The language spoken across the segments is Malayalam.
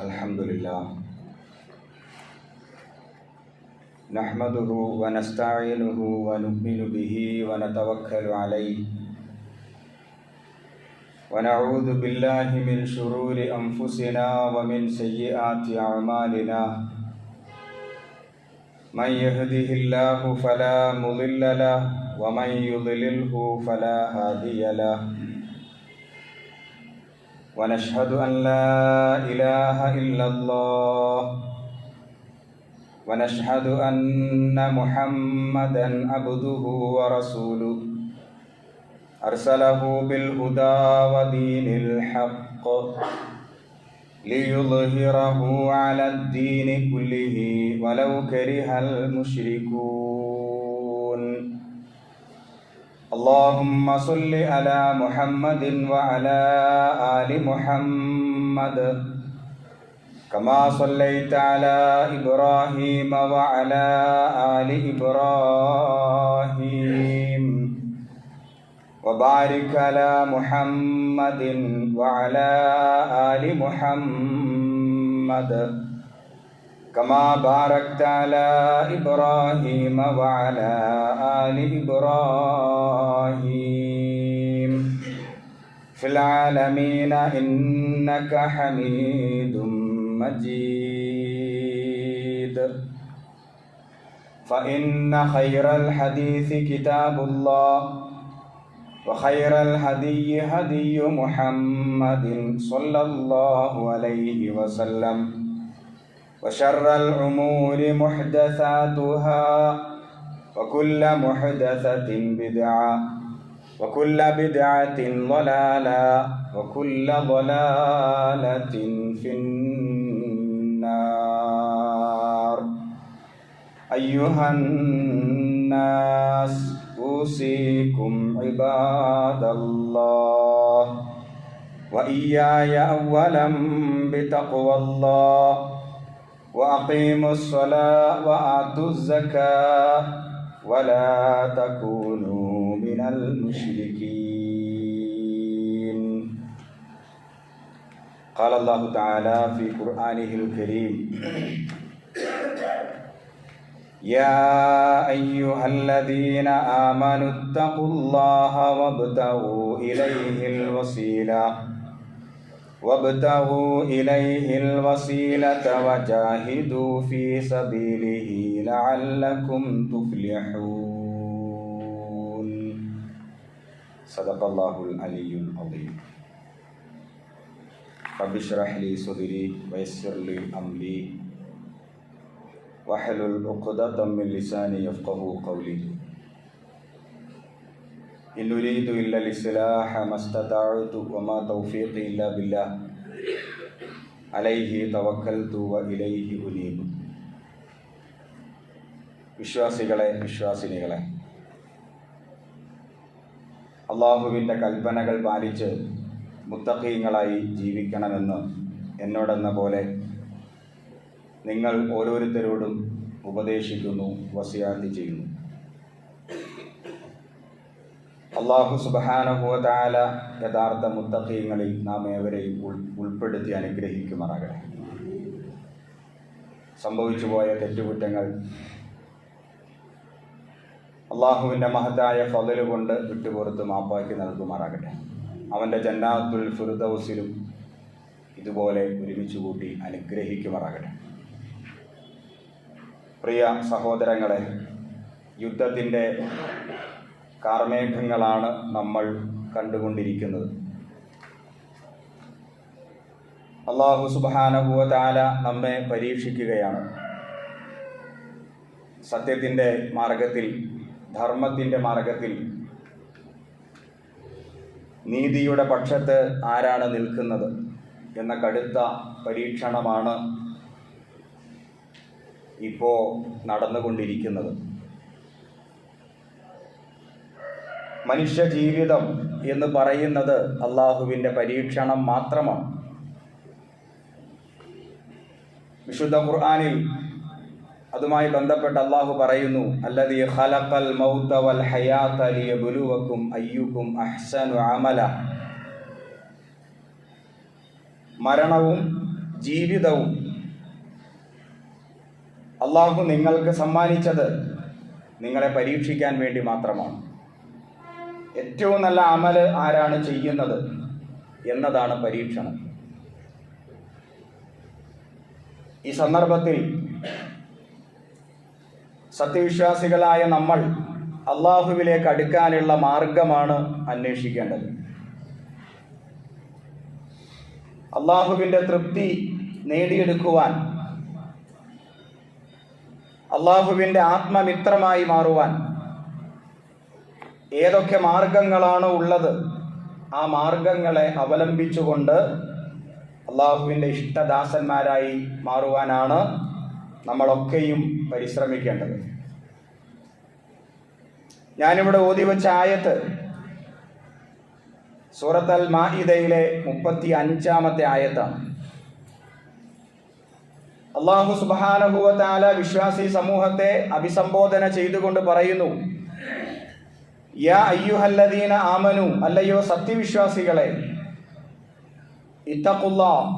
Alhamdulillah. Nahmaduhu wa nasta'inuhu wa nu'minu bihi wa natawakkalu alayhi wa na'udhu billahi min shururi anfusina wa min sayyiati a'malina. Man yahdihillahu fala mudilla lahu wa man yudlilhu fala hadiya lahu. ونشهد أن لا إله إلا الله ونشهد أن محمدا عبده ورسوله أرسله بالهدى ودين الحق ليظهره على الدين كله ولو كره المشركون. اللهم صل على محمد وعلى آل محمد كما صليت على إبراهيم وعلى آل إبراهيم وبارك على محمد وعلى آل محمد كما باركت على إبراهيم وعلى آل إبراهيم في العالمين إنك حميد مجيد. فإن خير الحديث كتاب الله وخير الهدي هدي محمد صلى الله عليه وسلم وشر الأمور محدثاتها وكل محدثة بدعة وكل بدعة ضلالة وكل ضلالة في النار. أيها الناس أوصيكم عباد الله وإياي أولا بتقوى الله وأقيموا الصلاة وآتوا الزكاة ولا تكونوا من المشركين. قال الله تعالى في قرآنه الكريم: يا أيها الذين آمنوا اتقوا الله وابتغوا إليه الوسيلة وجاهدوا في سبيله لعلكم تفلحون. صدق الله العلي العظيم. رب اشرح لي صدري ويسر لي أمري واحلل عقدة من لساني يفقهوا قولي. إن أريد إلا الإصلاح ما استطعت وما توفيقي إلا بالله عليه توكلت وإليه أنيب. വിശ്വാസികളെ, വിശ്വാസിനികളെ, അള്ളാഹുവിൻ്റെ കൽപ്പനകൾ പാലിച്ച് മുത്തഖീങ്ങളായി ജീവിക്കണമെന്ന് എന്നോടെന്ന പോലെ നിങ്ങൾ ഓരോരുത്തരോടും ഉപദേശിക്കുന്നു, വസിയത്ത് ചെയ്യുന്നു. അല്ലാഹു സുബ്ഹാനഹു വ തആല യഥാർത്ഥ മുത്തഖീങ്ങളിൽ നാം ഏവരെയും ഉൾപ്പെടുത്തി അനുഗ്രഹിക്കുമാറാകട്ടെ. സംഭവിച്ചു പോയ തെറ്റുകുറ്റങ്ങൾ അള്ളാഹുവിൻ്റെ മഹത്തായ ഫള് കൊണ്ട് വിട്ടുപുറത്ത് മാപ്പാക്കി നൽകുമാറാകട്ടെ. അവൻ്റെ ജന്നാത്തുൽ ഫിർദൗസിലും ഇതുപോലെ ഒരുമിച്ച് കൂട്ടി അനുഗ്രഹിക്കുമാറാകട്ടെ. പ്രിയ സഹോദരങ്ങളെ, യുദ്ധത്തിൻ്റെ കാർമേഘങ്ങളാണ് നമ്മൾ കണ്ടുകൊണ്ടിരിക്കുന്നത്. അല്ലാഹു സുബ്ഹാനഹു വ തആല നമ്മെ പരീക്ഷിക്കുകയാണ്. സത്യത്തിൻ്റെ മാർഗത്തിൽ, ധർമ്മത്തിൻ്റെ മാർഗത്തിൽ, നീതിയുടെ പക്ഷത്ത് ആരാണ് നിൽക്കുന്നത് എന്ന കടുത്ത പരീക്ഷണമാണ് ഇപ്പോൾ നടന്നുകൊണ്ടിരിക്കുന്നത്. മനുഷ്യ ജീവിതം എന്ന് പറയുന്നത് അള്ളാഹുവിൻ്റെ പരീക്ഷണം മാത്രമാണ്. വിശുദ്ധ ഖുർആനിൽ അതുമായി ബന്ധപ്പെട്ട് അള്ളാഹു പറയുന്നു, അല്ലദീ ഖലഖൽ മൗത വൽ ഹയാത ലിയബ്ലുവക്കും അയ്യുക്കും അഹ്സനു അമല. മരണവും ജീവിതവും അള്ളാഹു നിങ്ങൾക്ക് സമ്മാനിച്ചത് നിങ്ങളെ പരീക്ഷിക്കാൻ വേണ്ടി മാത്രമാണ്. ഏറ്റവും നല്ല അമല് ആരാണ് ചെയ്യുന്നത് എന്നതാണ് പരീക്ഷണം. ഈ സന്ദർഭത്തിൽ സത്യവിശ്വാസികളായ നമ്മൾ അള്ളാഹുവിലേക്ക് അടുക്കാനുള്ള മാർഗമാണ് അന്വേഷിക്കേണ്ടത്. അള്ളാഹുവിൻ്റെ തൃപ്തി നേടിയെടുക്കുവാൻ, അള്ളാഹുവിൻ്റെ ആത്മമിത്രമായി മാറുവാൻ ഏതൊക്കെ മാർഗങ്ങളാണ് ഉള്ളത്, ആ മാർഗങ്ങളെ അവലംബിച്ചുകൊണ്ട് അള്ളാഹുവിൻ്റെ ഇഷ്ടദാസന്മാരായി മാറുവാനാണ് നമ്മളൊക്കെയും പരിശ്രമിക്കേണ്ടത്. ഞാനിവിടെ ഓതിവെച്ച ആയത്ത് സൂറത്ത് അൽ മാഇദയിലെ 35-ാമത്തെ ആയത്താണ്. അല്ലാഹു സുബ്ഹാനഹു വ തആല വിശ്വാസി സമൂഹത്തെ അഭിസംബോധന ചെയ്തുകൊണ്ട് പറയുന്നു, യാ അയ്യുഹല്ലദീന ആമനു, അല്ലയോ സത്യവിശ്വാസികളെ, ഇത്തഖുല്ലാഹ്,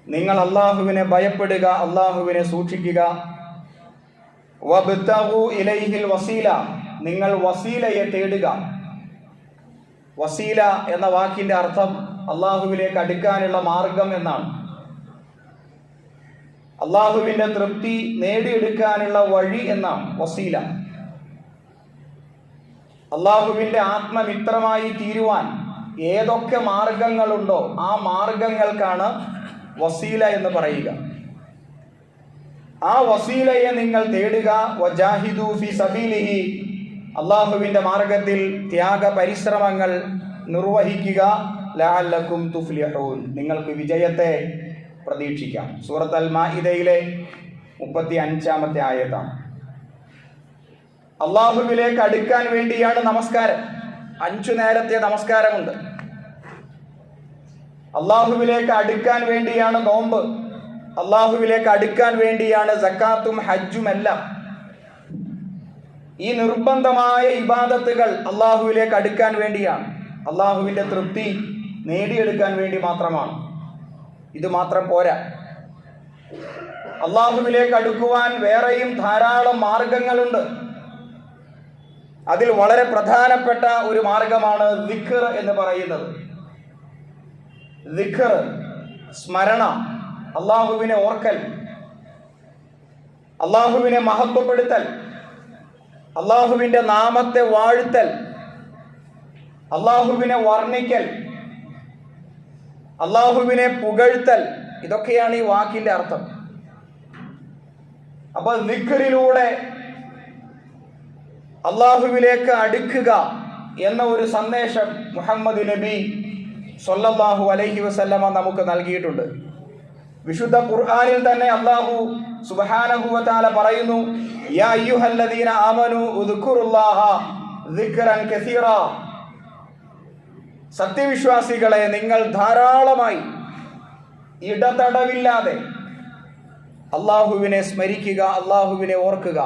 നിങ്ങൾ അള്ളാഹുവിനെ ഭയപ്പെടുക, അള്ളാഹുവിനെ സൂക്ഷിക്കുക. വബ്തഗു ഇലൈഹിൽ വസീല, നിങ്ങൾ വസീലയെ തേടുക. വസീല എന്ന വാക്കിന്റെ അർത്ഥം അള്ളാഹുവിലേക്ക് അടുക്കാനുള്ള മാർഗം എന്നാണ്. അള്ളാഹുവിന്റെ തൃപ്തി നേടിയെടുക്കാനുള്ള വഴി എന്നാണ് വസീല. അള്ളാഹുവിന്റെ ആത്മമിത്രമായി തീരുവാൻ ഏതൊക്കെ മാർഗങ്ങളുണ്ടോ ആ മാർഗങ്ങൾക്കാണ് വസീല എന്ന് പറയുക. ആ വസീലയെ നിങ്ങൾ തേടുക. വജാഹിദു ഫി സബീലിഹി, അള്ളാഹുവിന്റെ മാർഗത്തിൽ ത്യാഗ പരിശ്രമങ്ങൾ നിർവഹിക്കുക. ലഅല്ലക്കും തുഫ്ലിഹൂൻ, നിങ്ങൾക്ക് വിജയത്തെ പ്രതീക്ഷിക്കാം. സൂറത്ത് അൽ മാഇദയിലെ 35-ാമത്തെ ആയത്താണ്. അള്ളാഹുവിലേക്ക് അടുക്കാൻ വേണ്ടിയാണ് നമസ്കാരം. 5 നേരത്തെ നമസ്കാരമുണ്ട്. അള്ളാഹുവിലേക്ക് അടുക്കാൻ വേണ്ടിയാണ് നോമ്പ്. അള്ളാഹുവിലേക്ക് അടുക്കാൻ വേണ്ടിയാണ് സക്കാത്തും ഹജ്ജും എല്ലാം. ഈ നിർബന്ധമായ ഇബാദത്തുകൾ അള്ളാഹുവിലേക്ക് അടുക്കാൻ വേണ്ടിയാണ്, അള്ളാഹുവിൻ്റെ തൃപ്തി നേടിയെടുക്കാൻ വേണ്ടി മാത്രമാണ്. ഇത് മാത്രം പോരാ. അള്ളാഹുവിലേക്ക് അടുക്കുവാൻ വേറെയും ധാരാളം മാർഗങ്ങളുണ്ട്. അതിൽ വളരെ പ്രധാനപ്പെട്ട ഒരു മാർഗമാണ് ദിക്ർ എന്ന് പറയുന്നത്. ദിക്ർ, സ്മരണ, അള്ളാഹുവിനെ ഓർക്കൽ, അള്ളാഹുവിനെ മഹത്വപ്പെടുത്തൽ, അള്ളാഹുവിൻ്റെ നാമത്തെ വാഴ്ത്തൽ, അള്ളാഹുവിനെ വർണ്ണിക്കൽ, അള്ളാഹുവിനെ പുകഴ്ത്തൽ, ഇതൊക്കെയാണ് ഈ വാക്കിന്റെ അർത്ഥം. അപ്പോൾ ദിക്റിലൂടെ അള്ളാഹുവിലേക്ക് അടുക്കുക എന്ന ഒരു സന്ദേശം മുഹമ്മദ് നബി സ്വല്ലല്ലാഹു അലൈഹി വസല്ലമ നമുക്ക് നൽകിയിട്ടുണ്ട്. വിശുദ്ധ ഖുർആനിൽ തന്നെ അല്ലാഹു സുബ്ഹാനഹു വ തആല പറയുന്നു, യാ അയ്യുഹല്ലദീന ആമനു ഉദ്കുറുല്ലാഹ ദിക്റൻ കസീറ, സത്യവിശ്വാസികളെ, നിങ്ങൾ ധാരാളമായി ഇടതടവില്ലാതെ അള്ളാഹുവിനെ സ്മരിക്കുക, അള്ളാഹുവിനെ ഓർക്കുക,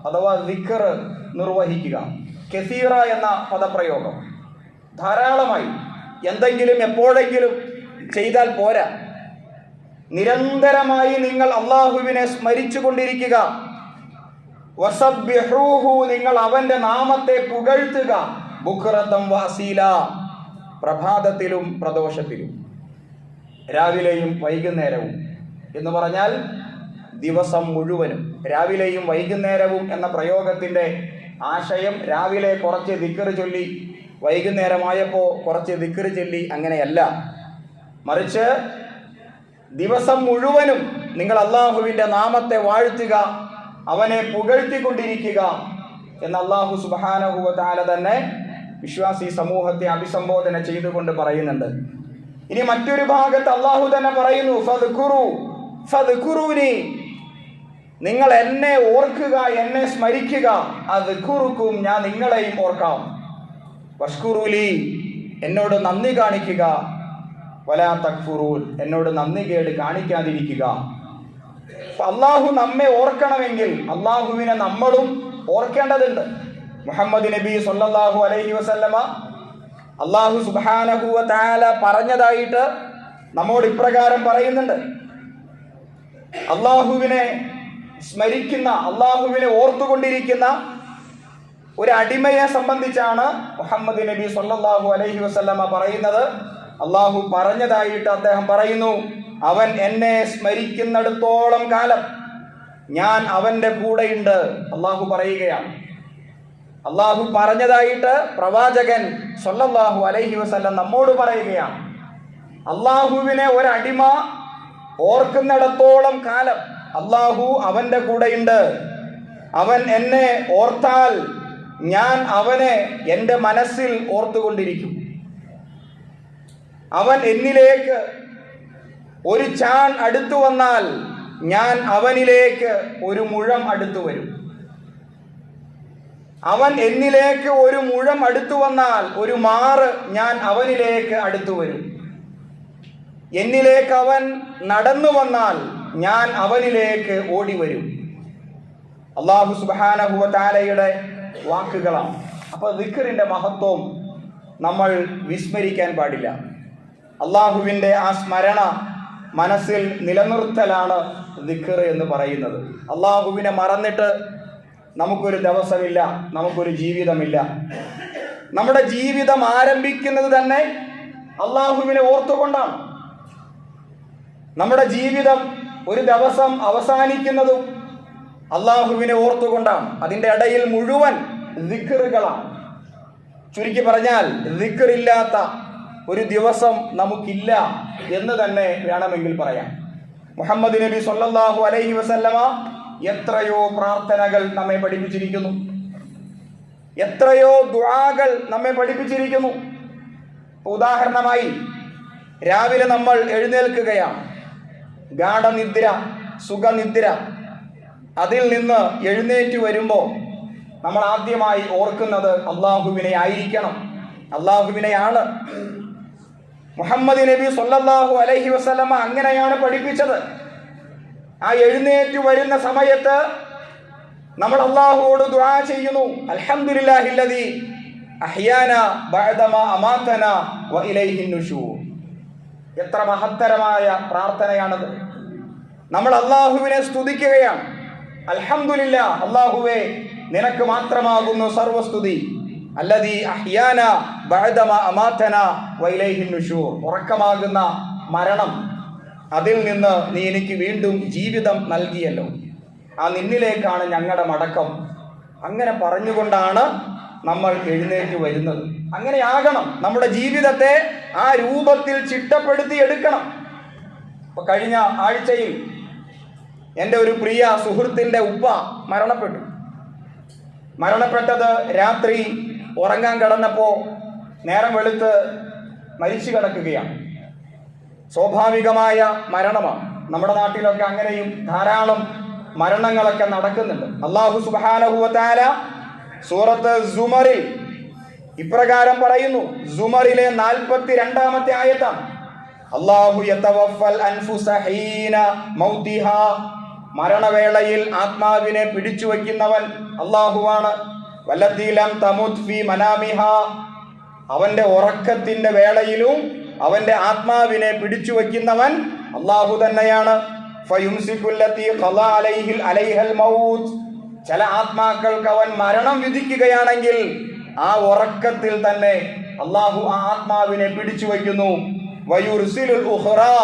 അഥവാ ദിക്ർ നിർവഹിക്കുക. കസീറ എന്ന പദപ്രയോഗം ധാരാളമായി, എന്തെങ്കിലും എപ്പോഴെങ്കിലും ചെയ്താൽ പോരാ, നിരന്തരമായി നിങ്ങൾ അള്ളാഹുവിനെ സ്മരിച്ചു കൊണ്ടിരിക്കുക. വസബ്ബിഹൂഹു, നിങ്ങൾ അവന്റെ നാമത്തെ പുകഴ്ത്തുക. ബുക്റതൻ വഅസീല, പ്രഭാതത്തിലും പ്രദോഷത്തിലും, രാവിലെയും വൈകുന്നേരവും എന്ന് പറഞ്ഞാൽ ദിവസം മുഴുവനും. രാവിലെയും വൈകുന്നേരവും എന്ന പ്രയോഗത്തിന്റെ ആശയം രാവിലെ കുറച്ച് ദിക്ർ ചൊല്ലി വൈകുന്നേരമായപ്പോൾ കുറച്ച് ദിക്ർ ചൊല്ലി അങ്ങനെയല്ല, മറിച്ച് ദിവസം മുഴുവനും നിങ്ങൾ അള്ളാഹുവിൻ്റെ നാമത്തെ വാഴ്ത്തുക, അവനെ പുകഴ്ത്തിക്കൊണ്ടിരിക്കുക എന്ന് അല്ലാഹു സുബ്ഹാനഹു വ തആല തന്നെ വിശ്വാസി സമൂഹത്തെ അഭിസംബോധന ചെയ്തുകൊണ്ട് പറയുന്നുണ്ട്. ഇനി മറ്റൊരു ഭാഗത്ത് അല്ലാഹു തന്നെ പറയുന്നു, ഫദ്കുറൂനി, നിങ്ങൾ എന്നെ ഓർക്കുക, എന്നെ സ്മരിക്കുക. അദ്കുറുക്കും, ഞാൻ നിങ്ങളെയും ഓർക്കാം. വഷ്കുറുലി, എന്നോട് നന്ദി കാണിക്കുക. വലാ തക്ഫുറൂൻ, എന്നോട് നന്ദി കേട് കാണിക്കാതിരിക്കുക. അള്ളാഹു നമ്മെ ഓർക്കണമെങ്കിൽ അള്ളാഹുവിനെ നമ്മളും ഓർക്കേണ്ടതുണ്ട്. മുഹമ്മദ് നബി സല്ലല്ലാഹു അലൈഹി വസല്ലമ അള്ളാഹു സുബ്ഹാനഹു വ തആല പറഞ്ഞതായിട്ട് നമ്മോട് ഇപ്രകാരം പറയുന്നുണ്ട്. അള്ളാഹുവിനെ സ്മരിക്കുന്ന, അള്ളാഹുവിനെ ഓർത്തുകൊണ്ടിരിക്കുന്ന ഒരു അടിമയെ സംബന്ധിച്ചാണ് മുഹമ്മദ് നബി സല്ലല്ലാഹു അലൈഹി വസല്ലമ പറയുന്നത്. അള്ളാഹു പറഞ്ഞതായിട്ട് അദ്ദേഹം പറയുന്നു, അവൻ എന്നെ സ്മരിക്കുന്നിടത്തോളം കാലം ഞാൻ അവൻ്റെ കൂടെയുണ്ട്. അള്ളാഹു പറയുകയാണ്. അള്ളാഹു പറഞ്ഞതായിട്ട് പ്രവാചകൻ സല്ലല്ലാഹു അലൈഹി വസല്ലം നമ്മോട് പറയുകയാണ്. അള്ളാഹുവിനെ ഒരടിമ ഓർക്കുന്നിടത്തോളം കാലം അള്ളാഹു അവൻ്റെ കൂടെയുണ്ട്. അവൻ എന്നെ ഓർത്താൽ ഞാൻ അവനെ എൻ്റെ മനസ്സിൽ ഓർത്തുകൊണ്ടിരിക്കും. അവൻ എന്നിലേക്ക് ഒരു ചാൺ അടുത്തു വന്നാൽ ഞാൻ അവനിലേക്ക് ഒരു മുഴം അടുത്തു വരും. അവൻ എന്നിലേക്ക് ഒരു മുഴം അടുത്തു വന്നാൽ ഒരു മാറ് ഞാൻ അവനിലേക്ക് അടുത്തു വരും. എന്നിലേക്ക് അവൻ നടന്നു വന്നാൽ ഞാൻ അവനിലേക്ക് ഓടി വരും. അല്ലാഹു സുബ്ഹാനഹു വ തആലയുടെ വാക്കുകളാണ്. അപ്പോൾ ദിക്റിന്റെ മഹത്വം നമ്മൾ വിസ്മരിക്കാൻ പാടില്ല. അള്ളാഹുവിൻ്റെ ആ സ്മരണ മനസ്സിൽ നിലനിർത്തലാണ് ദിക്ർ എന്ന് പറയുന്നത്. അള്ളാഹുവിനെ മറന്നിട്ട് നമുക്കൊരു ദിവസമില്ല, നമുക്കൊരു ജീവിതമില്ല. നമ്മുടെ ജീവിതം ആരംഭിക്കുന്നത് തന്നെ അള്ളാഹുവിനെ ഓർത്തുകൊണ്ടാണ്. നമ്മുടെ ജീവിതം ഒരു ദിവസം അവസാനിക്കുന്നതും അള്ളാഹുവിനെ ഓർത്തുകൊണ്ടാണ്. അതിൻ്റെ ഇടയിൽ മുഴുവൻ ദിക്റുകളാണ്. ചുരുക്കി പറഞ്ഞാൽ ദിക്റില്ലാത്ത ഒരു ദിവസം നമുക്കില്ല എന്ന് തന്നെ വേണമെങ്കിൽ പറയാം. മുഹമ്മദ് നബി സല്ലല്ലാഹു അലൈഹി വസല്ലമ എത്രയോ പ്രാർത്ഥനകൾ നമ്മെ പഠിപ്പിച്ചിരിക്കുന്നു, എത്രയോ ദുആകൾ നമ്മെ പഠിപ്പിച്ചിരിക്കുന്നു. ഉദാഹരണമായി രാവിലെ നമ്മൾ എഴുന്നേൽക്കുകയാണ്, ഗാഠനിദ്ര, സുഖനിദ്ര. അതിൽ നിന്ന് എഴുന്നേറ്റ് വരുമ്പോൾ നമ്മൾ ആദ്യമായി ഓർക്കുന്നത് അള്ളാഹുവിനെ ആയിരിക്കണം, അള്ളാഹുവിനെയാണ്. മുഹമ്മദ് നബി സല്ലല്ലാഹു അലൈഹി വസല്ലമ അങ്ങനെയാണ് പഠിപ്പിച്ചത്. ആ എഴുന്നേറ്റ് വരുന്ന സമയത്ത് നമ്മൾ അള്ളാഹുവോട് ദുആ ചെയ്യുന്നു, അൽഹംദുലില്ലാഹില്ലദീ അഹ്യാനാ ബഅദമാ അമാതനാ വ ഇലൈഹിൻ നുശൂർ. എത്ര മഹത്തരമായ പ്രാർത്ഥനയാണത്. നമ്മൾ അള്ളാഹുവിനെ സ്തുതിക്കുകയാണ്. അൽഹംദുലില്ലാ, അള്ളാഹുവേ നിനക്ക് മാത്രമാകുന്നു സർവസ്തുതി. അല്ലദീ അഹ്യാനാ ബഅദമാ അമാതനാ വ ഇലൈഹിൻ നുശൂർ. ഉറക്കമാകുന്ന മരണം, അതിൽ നിന്ന് നീ എനിക്ക് വീണ്ടും ജീവിതം നൽകിയല്ലോ, ആ നിന്നിലേക്കാണ് ഞങ്ങളുടെ മടക്കം. അങ്ങനെ പറഞ്ഞുകൊണ്ടാണ് നമ്മൾ എഴുന്നേറ്റ് വരുന്നത്. അങ്ങനെയാകണം നമ്മുടെ ജീവിതത്തെ, ആ രൂപത്തിൽ ചിട്ടപ്പെടുത്തി എടുക്കണം. ഇപ്പൊ കഴിഞ്ഞ ആഴ്ചയിൽ എൻ്റെ ഒരു പ്രിയ സുഹൃത്തിൻ്റെ ഉപ്പ മരണപ്പെട്ടത് രാത്രി ഉറങ്ങാൻ കിടന്നപ്പോൾ നേരം വെളുത്ത് മരിച്ചു കിടക്കുകയാണ്. സ്വാഭാവികമായ മരണമാണ്. നമ്മുടെ നാട്ടിലൊക്കെ അങ്ങനെയും ധാരാളം മരണങ്ങളൊക്കെ നടക്കുന്നുണ്ട്. അല്ലാഹു സുബ്ഹാനഹു വ തആല സൂറത്ത് സുമറിൽ ഇപ്രകാരം പറയുന്നു. സുമറിലെ 42-ാമത്തെ ആയത്താണ്. അല്ലാഹു യതവഫൽ അൻഫുസ ഹീന മൗതിഹാ. മരണവേളയിൽ ആത്മാവിനെ പിടിച്ചു വയ്ക്കുന്നവൻ അല്ലാഹുവാണ്. വല്ലതീ ലം തമുത് ഫീ മനാമിഹാ. അവന്റെ ഉറക്കത്തിന്റെ വേളയിലും അവന്റെ ആത്മാവിനെ പിടിച്ചു വയ്ക്കുന്നവൻ അല്ലാഹു തന്നെയാണ്. ഫയുംസികുല്ലതി ഖളാ അലൈഹൽ മൗത്ത്. ചില ആത്മാക്കൾക്ക് അവൻ മരണം വിധിക്കുകയാണെങ്കിൽ ആ ഉറക്കത്തിൽ തന്നെ അല്ലാഹു ആ ആത്മാവിനെ പിടിച്ചു വയ്ക്കുന്നു. വയുർസിലുൽ ഉഖ്റാ.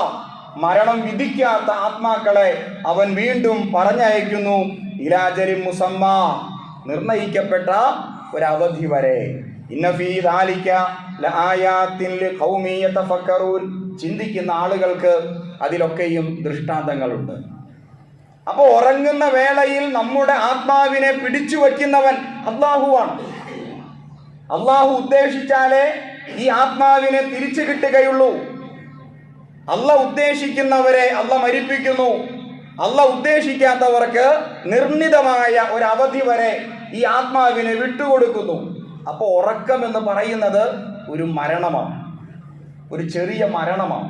മരണം വിധിക്കാത്ത ആത്മാക്കളെ അവൻ വീണ്ടും പറഞ്ഞയക്കുന്നു. ഇലാ മുസമ്മ. നിർണയിക്കപ്പെട്ട ഒരവധി വരെ. ഇന്ന ഫീ ദാലിക ലആയാത്തിൻ ലിഖൗമി യതഫക്കറൂൻ. ചിന്തിക്കുന്ന ആളുകൾക്ക് അതിലൊക്കെയും ദൃഷ്ടാന്തങ്ങളുണ്ട്. അപ്പോൾ ഉറങ്ങുന്ന വേളയിൽ നമ്മുടെ ആത്മാവിനെ പിടിച്ചു വയ്ക്കുന്നവൻ അല്ലാഹുവാണ്. അല്ലാഹു ഉദ്ദേശിച്ചാലേ ഈ ആത്മാവിനെ തിരിച്ചു കിട്ടുകയുള്ളൂ. അല്ലാഹു ഉദ്ദേശിക്കുന്നവരെ അല്ലാഹു മരിപ്പിക്കുന്നു. അല്ലാഹു ഉദ്ദേശിക്കാത്തവർക്ക് നിർണിതമായ ഒരു അവധി വരെ ഈ ആത്മാവിനെ വിട്ടുകൊടുക്കുന്നു. അപ്പോൾ ഉറക്കം എന്ന് പറയുന്നത് ഒരു മരണമാണ്, ഒരു ചെറിയ മരണമാണ്.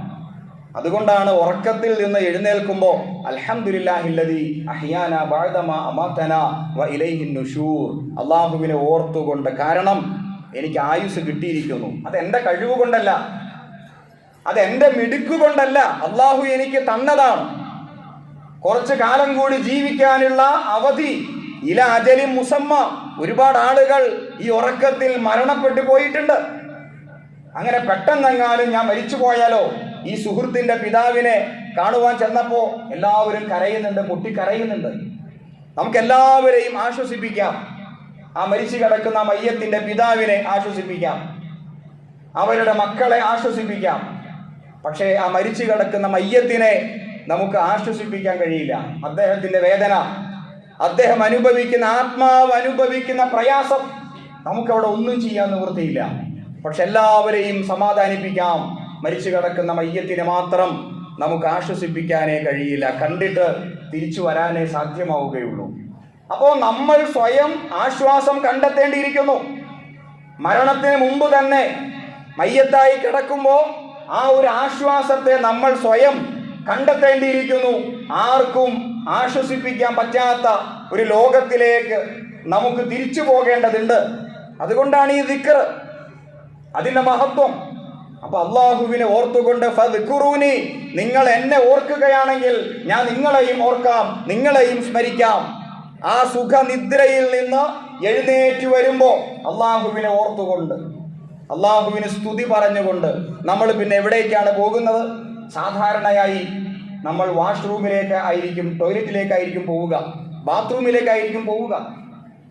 അതുകൊണ്ടാണ് ഉറക്കത്തിൽ നിന്ന് എഴുന്നേൽക്കുമ്പോൾ അൽഹംദുലില്ലാഹില്ലദീ അഹ്യാനാ ബഅദമാ അമാതനാ വ ഇലൈഹിൻ നുശൂർ, അള്ളാഹുവിനെ ഓർത്തുകൊണ്ട്. കാരണം എനിക്ക് ആയുസ് കിട്ടിയിരിക്കുന്നു. അതെൻ്റെ കഴിവ് കൊണ്ടല്ല, അതെൻ്റെ മിടുക്ക് കൊണ്ടല്ല, അള്ളാഹു എനിക്ക് തന്നതാണ്. കുറച്ചു കാലം കൂടി ജീവിക്കാനുള്ള അവധി, ഇല അജലിൻ മുസമ്മ. ഒരുപാട് ആളുകൾ ഈ ഉറക്കത്തിൽ മരണപ്പെട്ടു പോയിട്ടുണ്ട്. അങ്ങനെ പെട്ടെന്നെങ്ങാനും ഞാൻ മരിച്ചു പോയാലോ? ഈ സുഹൃത്തിന്റെ പിതാവിനെ കാണുവാൻ ചെന്നപ്പോൾ എല്ലാവരും കരയുന്നുണ്ട്, പൊട്ടിക്കരയുന്നുണ്ട്. നമുക്കെല്ലാവരെയും ആശ്വസിപ്പിക്കാം. ആ മരിച്ചു കിടക്കുന്ന മയ്യത്തിന്റെ പിതാവിനെ ആശ്വസിപ്പിക്കാം, അവരുടെ മക്കളെ ആശ്വസിപ്പിക്കാം. പക്ഷേ ആ മരിച്ചു കിടക്കുന്ന മയ്യത്തിനെ നമുക്ക് ആശ്വസിപ്പിക്കാൻ കഴിയില്ല. അദ്ദേഹത്തിന്റെ വേദന, അദ്ദേഹം അനുഭവിക്കുന്ന, ആത്മാവ് അനുഭവിക്കുന്ന പ്രയാസം നമുക്കവിടെ ഒന്നും ചെയ്യാൻ നിവൃത്തിയില്ല. പക്ഷെ എല്ലാവരെയും സമാധാനിപ്പിക്കാം. മരിച്ചു കിടക്കുന്ന മയ്യത്തിനെ മാത്രം നമുക്ക് ആശ്വസിപ്പിക്കാനേ കഴിയില്ല, കണ്ടിട്ട് തിരിച്ചു വരാനേ സാധ്യമാവുകയുള്ളൂ. അപ്പോൾ നമ്മൾ സ്വയം ആശ്വാസം കണ്ടെത്തേണ്ടിയിരിക്കുന്നു. മരണത്തിന് മുമ്പ് തന്നെ മയ്യത്തായി കിടക്കുമ്പോൾ ആ ഒരു ആശ്വാസത്തെ നമ്മൾ സ്വയം കണ്ടെത്തേണ്ടിയിരിക്കുന്നു. ആർക്കും ആശ്വസിപ്പിക്കാൻ പറ്റാത്ത ഒരു ലോകത്തിലേക്ക് നമുക്ക് തിരിച്ചു പോകേണ്ടതുണ്ട്. അതുകൊണ്ടാണ് ഈ ദിക്ർ, അതിന്റെ മഹത്വം. അപ്പൊ അള്ളാഹുവിനെ ഓർത്തുകൊണ്ട് ഫദ്കുറൂനി, നിങ്ങൾ എന്നെ ഓർക്കുകയാണെങ്കിൽ ഞാൻ നിങ്ങളെയും ഓർക്കാം, നിങ്ങളെയും സ്മരിക്കാം. ആ സുഖനിദ്രയിൽ നിന്ന് എഴുന്നേറ്റ് വരുമ്പോൾ അള്ളാഹുവിനെ ഓർത്തുകൊണ്ട്, അള്ളാഹുവിന് സ്തുതി പറഞ്ഞുകൊണ്ട് നമ്മൾ പിന്നെ എവിടേക്കാണ് പോകുന്നത്? സാധാരണയായി നമ്മൾ വാഷ്റൂമിലേക്ക് ആയിരിക്കും, ടോയ്ലറ്റിലേക്കായിരിക്കും പോവുക, ബാത്റൂമിലേക്കായിരിക്കും പോവുക.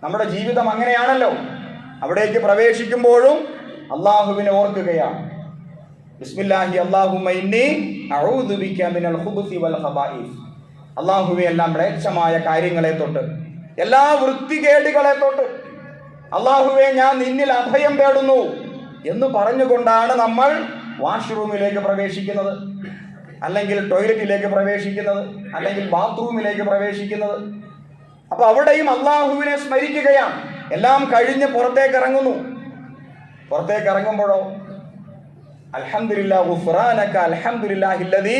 നമ്മുടെ ജീവിതം അങ്ങനെയാണല്ലോ. അവിടേക്ക് പ്രവേശിക്കുമ്പോഴും അള്ളാഹുവിനെ ഓർക്കുകയാണ്. ബിസ്മില്ലാഹി അല്ലാഹുമ്മ ഇന്നി അഊദു ബിക മിനൽ ഖുബുസി വൽ ഖബായിസ്. അള്ളാഹുവെ, എല്ലാം മ്ലേച്ഛമായ കാര്യങ്ങളെ തൊട്ട്, എല്ലാ വൃത്തികേടുകളെ തൊട്ട് അള്ളാഹുവെ ഞാൻ നിന്നിൽ അഭയം തേടുന്നു എന്ന് പറഞ്ഞുകൊണ്ടാണ് നമ്മൾ വാഷ്റൂമിലേക്ക് പ്രവേശിക്കുന്നത്, അല്ലെങ്കിൽ ടോയ്ലറ്റിലേക്ക് പ്രവേശിക്കുന്നത്, അല്ലെങ്കിൽ ബാത്റൂമിലേക്ക് പ്രവേശിക്കുന്നത്. അപ്പൊ അവിടെയും അള്ളാഹുവിനെ സ്മരിക്കുകയാണ്. എല്ലാം കഴിഞ്ഞ് പുറത്തേക്ക് ഇറങ്ങുന്നു. പുറത്തേക്ക് ഇറങ്ങുമ്പോഴോ അൽഹംദുലില്ലാഹി ഗുഫ്റാനക അൽഹംദുലില്ലാഹില്ലദീ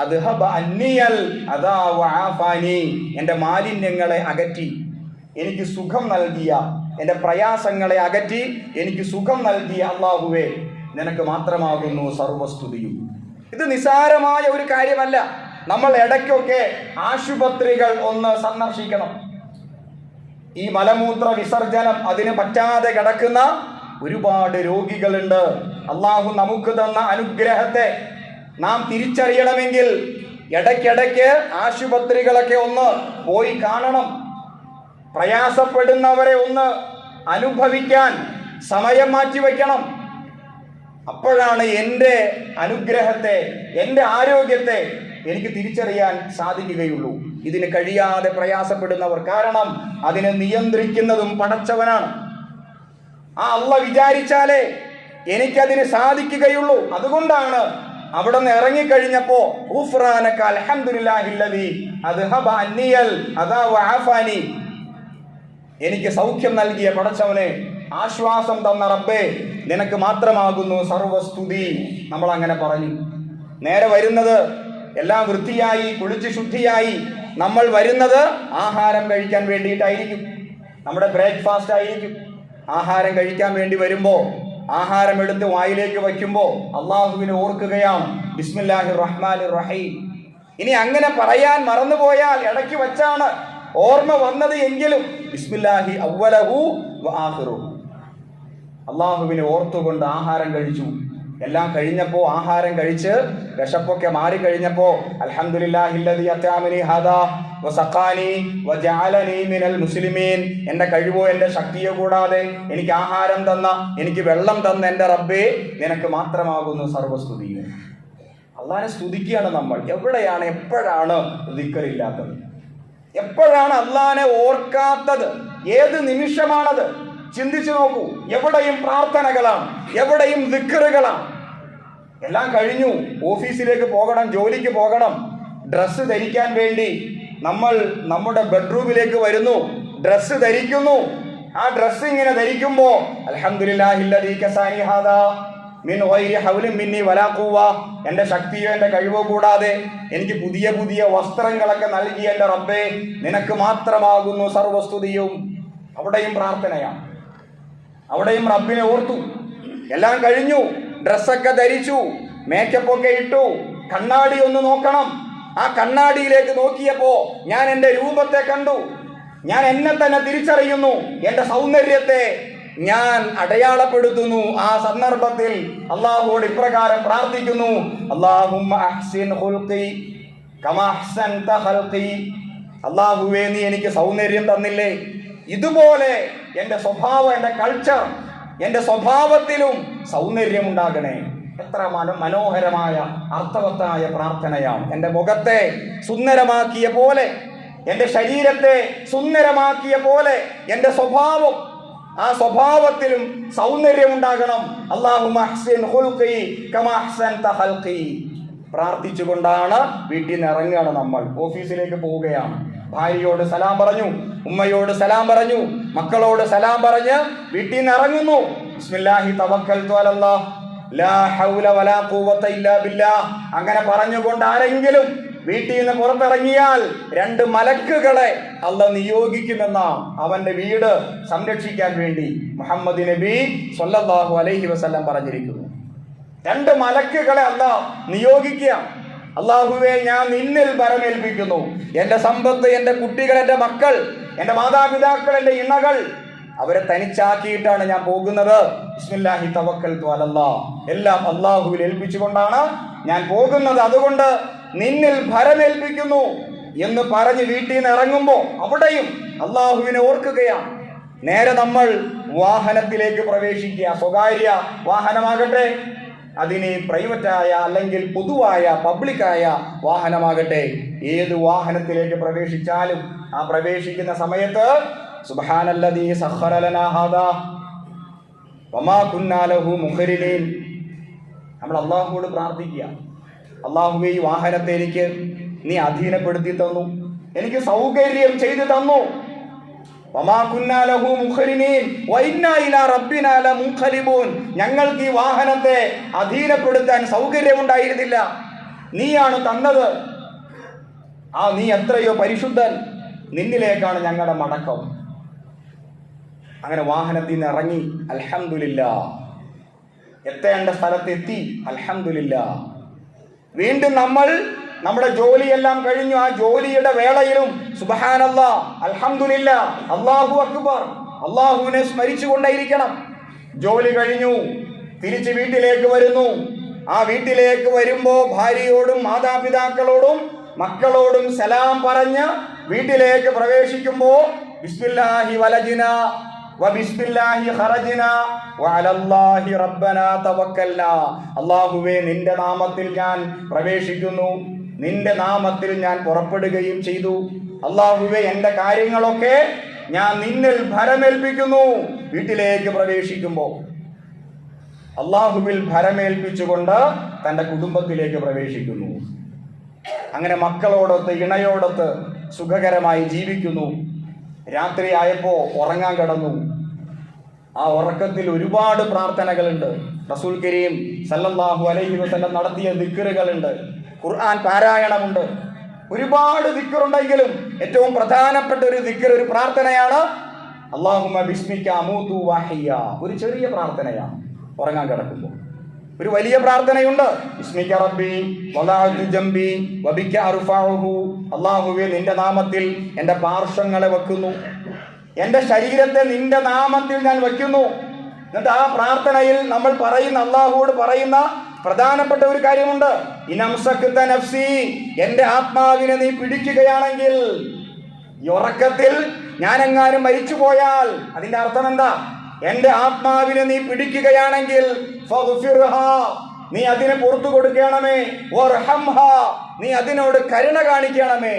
അദ്ഹബ അന്നിയൽ അദാ വആഫാനി, എൻ്റെ മാലിന്യങ്ങളെ അകറ്റി എനിക്ക് സുഖം നൽകിയ, എൻ്റെ പ്രയാസങ്ങളെ അകറ്റി എനിക്ക് സുഖം നൽകിയ അല്ലാഹുവേ, നിനക്ക് മാത്രമാകുന്നു സർവസ്തുതിയും. ഇത് നിസാരമായ ഒരു കാര്യമല്ല. നമ്മൾ ഇടയ്ക്കൊക്കെ ആശുപത്രികൾ ഒന്ന് സന്ദർശിക്കണം. ഈ മലമൂത്ര വിസർജനം അതിന് പറ്റാതെ കിടക്കുന്ന ഒരുപാട് രോഗികളുണ്ട്. അള്ളാഹു നമുക്ക് തന്ന അനുഗ്രഹത്തെ നാം തിരിച്ചറിയണമെങ്കിൽ ഇടയ്ക്കിടയ്ക്ക് ആശുപത്രികളൊക്കെ ഒന്ന് പോയി കാണണം. പ്രയാസപ്പെടുന്നവരെ ഒന്ന് അനുഭവിക്കാൻ സമയം മാറ്റിവെക്കണം. അപ്പോഴാണ് എൻ്റെ അനുഗ്രഹത്തെ, എൻ്റെ ആരോഗ്യത്തെ എനിക്ക് തിരിച്ചറിയാൻ സാധിക്കുകയുള്ളൂ. ഇതിന് കഴിയാതെ പ്രയാസപ്പെടുന്നവർ, കാരണം അതിനെ നിയന്ത്രിക്കുന്നതും പടച്ചവനാണ്. ആ അള്ള വിചാരിച്ചാലേ എനിക്കതിന് സാധിക്കുകയുള്ളൂ. അതുകൊണ്ടാണ് അവിടെ നിന്ന് ഇറങ്ങിക്കഴിഞ്ഞപ്പോ ഗുഫ്റാനക അൽഹംദുലില്ലാഹില്ലദീ അദ്ഹബ അന്നിയൽ അദാ വആഫാനി, എനിക്ക് സൗഖ്യം നൽകിയ പടച്ചവനെ, ആശ്വാസം തന്ന റബ്ബേ, നിനക്ക് മാത്രമാകുന്നു സർവസ്തുതി. നമ്മൾ അങ്ങനെ പറഞ്ഞു. നേരെ വരുന്നത് എല്ലാം വൃത്തിയായി കുളിച്ച് ശുദ്ധിയായി നമ്മൾ വരുന്നത് ആഹാരം കഴിക്കാൻ വേണ്ടിയിട്ടായിരിക്കും. നമ്മുടെ ബ്രേക്ക്ഫാസ്റ്റ് ആയിരിക്കും. ആഹാരം കഴിക്കാൻ വേണ്ടി വരുമ്പോൾ, ആഹാരം എടുത്ത് വായിലേക്ക് വയ്ക്കുമ്പോൾ അള്ളാഹുവിനെ ഓർക്കുകയാണ്, ബിസ്മില്ലാഹിർ റഹ്മാനിർ റഹീം. ഇനി അങ്ങനെ പറയാൻ മറന്നുപോയാൽ ഇടയ്ക്ക് വച്ചാണ് ഓർമ്മ വന്നത് എങ്കിലും ബിസ്മില്ലാഹി അവ്വലഹു വ ആഖിറുഹു, അള്ളാഹുവിനെ ഓർത്തുകൊണ്ട് ആഹാരം കഴിച്ചു. എല്ലാം കഴിഞ്ഞപ്പോൾ, ആഹാരം കഴിച്ച് വിശപ്പൊക്കെ മാറിക്കഴിഞ്ഞപ്പോൾ അൽഹംദുലില്ലാഹില്ലദീ അത്അമനി ഹാദാ വസഖാനി വജഅലനി മിനൽ മുസ്ലിമീൻ, എൻ്റെ കഴിവോ എൻ്റെ ശക്തിയോ കൂടാതെ എനിക്ക് ആഹാരം തന്ന, എനിക്ക് വെള്ളം തന്ന എൻ്റെ റബ്ബേ, നിനക്ക് മാത്രമാകുന്നു സർവസ്തുതിയും. അള്ളാഹിനെ സ്തുതിക്കുകയാണ് നമ്മൾ. എവിടെയാണ്, എപ്പോഴാണ് ദിക്റില്ലാത്തത്? എപ്പോഴാണ് അള്ളാഹിനെ ഓർക്കാത്തത്? ഏത് നിമിഷമാണത്? ചിന്തിച്ചു നോക്കൂ. എവിടെയും പ്രാർത്ഥനകളാണ്, എവിടെയും ദിക്റുകളാണ്. എല്ലാം കഴിഞ്ഞു, ഓഫീസിലേക്ക് പോകണം, ജോലിക്ക് പോകണം, ഡ്രസ്സ് ധരിക്കാൻ വേണ്ടി നമ്മൾ നമ്മുടെ ബെഡ്റൂമിലേക്ക് വരുന്നു, ഡ്രസ്സ് ധരിക്കുന്നു. ആ ഡ്രസ്സ് ഇങ്ങനെ ധരിക്കുമ്പോൾ അൽഹംദുലില്ലാഹില്ലദീ കസാനി ഹാദാ മിൻ ഗൈരി ഹൗലിൻ മിന്നി വലാ ഖുവ്വ, എൻ്റെ ശക്തിയോ എൻ്റെ കഴിവോ കൂടാതെ എനിക്ക് പുതിയ പുതിയ വസ്ത്രങ്ങളൊക്കെ നൽകിയ എൻ്റെ റബ്ബേ, നിനക്ക് മാത്രമാകുന്നു സർവസ്തുതിയും. അവിടെയും പ്രാർത്ഥനയാണ്. അവിടെയും റബ്ബിനെ ഓർത്തു. എല്ലാം കഴിഞ്ഞു, ഡ്രസ്സൊക്കെ ധരിച്ചു, മേക്കപ്പൊക്കെ ഇട്ടു, കണ്ണാടി ഒന്ന് നോക്കണം. ആ കണ്ണാടിയിലേക്ക് നോക്കിയപ്പോ ഞാൻ എൻ്റെ രൂപത്തെ കണ്ടു. ഞാൻ എന്നെ തന്നെ തിരിച്ചറിയുന്നു. എൻ്റെ സൗന്ദര്യത്തെ ഞാൻ അടയാളപ്പെടുത്തുന്നു. ആ സന്ദർഭത്തിൽ അള്ളാഹുവോട് ഇപ്രകാരം പ്രാർത്ഥിക്കുന്നു: അല്ലാഹുമ്മ അഹ്സിൻ ഖുൽഖി കമാ അഹ്സൻത ഖൽഖി. അള്ളാഹുവേ, നീ എനിക്ക് സൗന്ദര്യം തന്നില്ലേ, ഇതുപോലെ എൻ്റെ സ്വഭാവം, എൻ്റെ കൾച്ചർ, എൻ്റെ സ്വഭാവത്തിലും സൗന്ദര്യം ഉണ്ടാകണേ. എത്ര മനോഹരമായ അർത്ഥവത്തായ പ്രാർത്ഥനയാണ്. എൻ്റെ മുഖത്തെ സുന്ദരമാക്കിയ പോലെ, എൻ്റെ ശരീരത്തെ സുന്ദരമാക്കിയ പോലെ എൻ്റെ സ്വഭാവം, ആ സ്വഭാവത്തിലും സൗന്ദര്യം ഉണ്ടാകണം. അല്ലാഹുമ്മ അഹ്സിൻ ഖുൽഖി കമാ അഹ്സൻത ഖൽഖി. പ്രാർത്ഥിച്ചുകൊണ്ടാണ് വീട്ടിൽ നിന്ന് ഇറങ്ങുകയാണ്. നമ്മൾ ഓഫീസിലേക്ക് പോവുകയാണ്. ഭാര്യയോട് സലാം പറഞ്ഞു, ഉമ്മയോട് സലാം പറഞ്ഞു, മക്കളോട് സലാം പറഞ്ഞ് വീട്ടിൽ നിന്ന് ഇറങ്ങുന്നു. ബിസ്മില്ലാഹി തവക്കൽതു അലല്ലാഹ് ലാ ഹൗല വലാ ഖുവത ഇല്ലാ ബില്ലാഹ്. അങ്ങനെ പറഞ്ഞുകൊണ്ട് ആരെങ്കിലും വീട്ടിൽ നിന്ന് പുറത്തിറങ്ങിയാൽ 2 മലക്കുകളെ അല്ലാഹ് നിയോഗിക്കുമെന്ന അവന്റെ വീട് സംരക്ഷിക്കാൻ വേണ്ടി മുഹമ്മദ് നബി സ്വല്ലല്ലാഹു അലൈഹി വസല്ലം പറഞ്ഞിരിക്കുന്നു. 2 മലക്കുകളെ അല്ലാഹ് നിയോഗിക്കുക. അല്ലാഹുവേ, ഞാൻ നിന്നിൽ ഭരമേൽപ്പിക്കുന്നു. എൻ്റെ സമ്പത്ത്, എൻ്റെ കുട്ടികൾ, എൻ്റെ മക്കൾ, എൻ്റെ മാതാപിതാക്കൾ, എൻ്റെ ഇണകൾ, അവരെ തനിച്ചാക്കിയിട്ടാണ് ഞാൻ പോകുന്നത്. ബിസ്മില്ലാഹി തവക്കൽതു അലല്ലാഹ്. എല്ലാം അല്ലാഹുവിൽ ഏൽപ്പിച്ചുകൊണ്ടാണ് ഞാൻ പോകുന്നത്. അതുകൊണ്ട് നിന്നിൽ ഭരമേൽപ്പിക്കുന്നു എന്ന് പറഞ്ഞ് വീട്ടിൽ നിന്ന് ഇറങ്ങുമ്പോൾ അവിടെയും അല്ലാഹുവിനെ ഓർക്കുകയാണ്. നേരെ നമ്മൾ വാഹനത്തിലേക്ക് പ്രവേശിക്കുക. സ്വകാര്യ വാഹനമാകട്ടെ, അതിന് പ്രൈവറ്റായ അല്ലെങ്കിൽ പൊതുവായ പബ്ലിക്കായ വാഹനമാകട്ടെ, ഏത് വാഹനത്തിലേക്ക് പ്രവേശിച്ചാലും ആ പ്രവേശിക്കുന്ന സമയത്ത് സുബ്ഹാനല്ലദീ സഖറ ലനാ ഹാദാ വമാ കുന്നാ ലഹു മുഖരിനീൻ. നമ്മൾ അല്ലാഹുവോട് പ്രാർത്ഥിക്കുക. അല്ലാഹുവേ, ഈ വാഹനത്തെ എനിക്ക് നീ അധീനപ്പെടുത്തി തന്നു, എനിക്ക് സൗകര്യം ചെയ്തു തന്നു. വമാ കുന്നാ ലഹു മുഖരിനീൻ വഇന്നാ ഇലാ റബ്ബിനാ ലമുൻഖലിബൂൻ. ഞങ്ങൾക്ക് ഈ വാഹനത്തെ അധീനപ്പെടുത്താൻ സൗകര്യമുണ്ടായിരുന്നില്ല, നീയാണ് തന്നത്. ആ നീ എത്രയോ പരിശുദ്ധൻ, നിന്നിലേക്കാണ് ഞങ്ങളുടെ മടക്കം. അങ്ങനെ വാഹനത്തിൽ നിന്ന് ഇറങ്ങി, അൽഹംദുലില്ലാഹ്, എത്തേണ്ട സ്ഥലത്തെത്തി, അൽഹംദുലില്ലാഹ്. വീണ്ടും നമ്മൾ നമ്മുടെ ജോലിയെല്ലാം കഴിഞ്ഞു. ആ ജോലിയുടെ വേളയിലും സുബ്ഹാനല്ലാഹ്, അൽഹംദുലില്ലാഹ്, അല്ലാഹു അക്ബർ, അല്ലാഹുവിനെ സ്മരിച്ചുകൊണ്ടേയിരിക്കണം. ജോലി കഴിഞ്ഞു, തിരിച്ച് വീട്ടിലേക്ക് വരുന്നു. ആ വീട്ടിലേക്ക് വരുമ്പോൾ ഭാര്യയോടും മാതാപിതാക്കളോടും മക്കളോടും സലാം പറഞ്ഞ് വീട്ടിലേക്ക് പ്രവേശിക്കുമ്പോൾ ബിസ്മില്ലാഹി വലജിനാ വബിസ്മില്ലാഹി ഖറജ്നാ വഅലല്ലാഹി റബ്ബനാ തവക്കൽനാ. അല്ലാഹുവേ, നിന്റെ നാമത്തിൽ ഞാൻ പ്രവേശിക്കുന്നു, നിന്റെ നാമത്തിൽ ഞാൻ പുറപ്പെടുകയും ചെയ്തു. അല്ലാഹുവേ, എൻ്റെ കാര്യങ്ങളൊക്കെ ഞാൻ നിന്നിൽ ഭരമേൽപ്പിക്കുന്നു. വീട്ടിലേക്ക് പ്രവേശിക്കുമ്പോൾ അല്ലാഹുവിൽ ഭരമേൽപ്പിച്ചുകൊണ്ട് തൻ്റെ കുടുംബത്തിലേക്ക് പ്രവേശിക്കുന്നു. അങ്ങനെ മക്കളോടൊത്ത് ഇണയോടൊത്ത് സുഖകരമായി ജീവിക്കുന്നു. രാത്രിയായപ്പോൾ ഉറങ്ങാൻ കിടന്നു. ആ ഉറക്കത്തിൽ ഒരുപാട് പ്രാർത്ഥനകളുണ്ട്. റസൂൽ കരീം സല്ലല്ലാഹു അലൈഹി വസല്ലം നടത്തിയ ദിക്റുകളുണ്ട്, ഖുർആൻ പാരായണമുണ്ട്. ഒരുപാട് ദിക്റുണ്ടെങ്കിലും ഏറ്റവും പ്രധാനപ്പെട്ട ഒരു ദിക്ർ, ഒരു പ്രാർത്ഥനയാണ് അല്ലാഹുമ്മ ബിസ്മിക അമൂതു വഅഹ്യ. ഒരു ചെറിയ പ്രാർത്ഥനയാണ് ഉറങ്ങാൻ കിടക്കുമ്പോൾ. ഒരു വലിയ പ്രാർത്ഥനയുണ്ട്, ബിസ്മിക റബ്ബി വദഅതു ജംബി വബിക അർഫഉഹു. അല്ലാഹുവേ, നിന്റെ നാമത്തിൽ എൻ്റെ പാർശ്വങ്ങളെ വെക്കുന്നു, എൻ്റെ ശരീരത്തെ നിന്റെ നാമത്തിൽ ഞാൻ വെക്കുന്നു. എന്നിട്ട് ആ പ്രാർത്ഥനയിൽ നമ്മൾ പറയുന്ന, അല്ലാഹുവോട് പറയുന്ന പ്രധാനപ്പെട്ട ഒരു കാര്യമുണ്ട്. ഇനംസക്ത നഫ്സി, എൻ്റെ ആത്മാവിനെ നീ പിടിക്കുകയാണെങ്കിൽ, ഈ ഉറക്കത്തിൽ ഞാനെങ്ങാനും മരിച്ചു പോയാൽ അതിന്റെ അർത്ഥം എന്താ? എൻ്റെ ആത്മാവിനെ നീ പിടിക്കുകയാണെങ്കിൽ ഫഗ്ഫിർഹാ, നീ അതിനെ പുറത്തു കൊടുക്കണമേ. വർഹംഹാ, നീ അതിനോട് കരുണ കാണിക്കണമേ.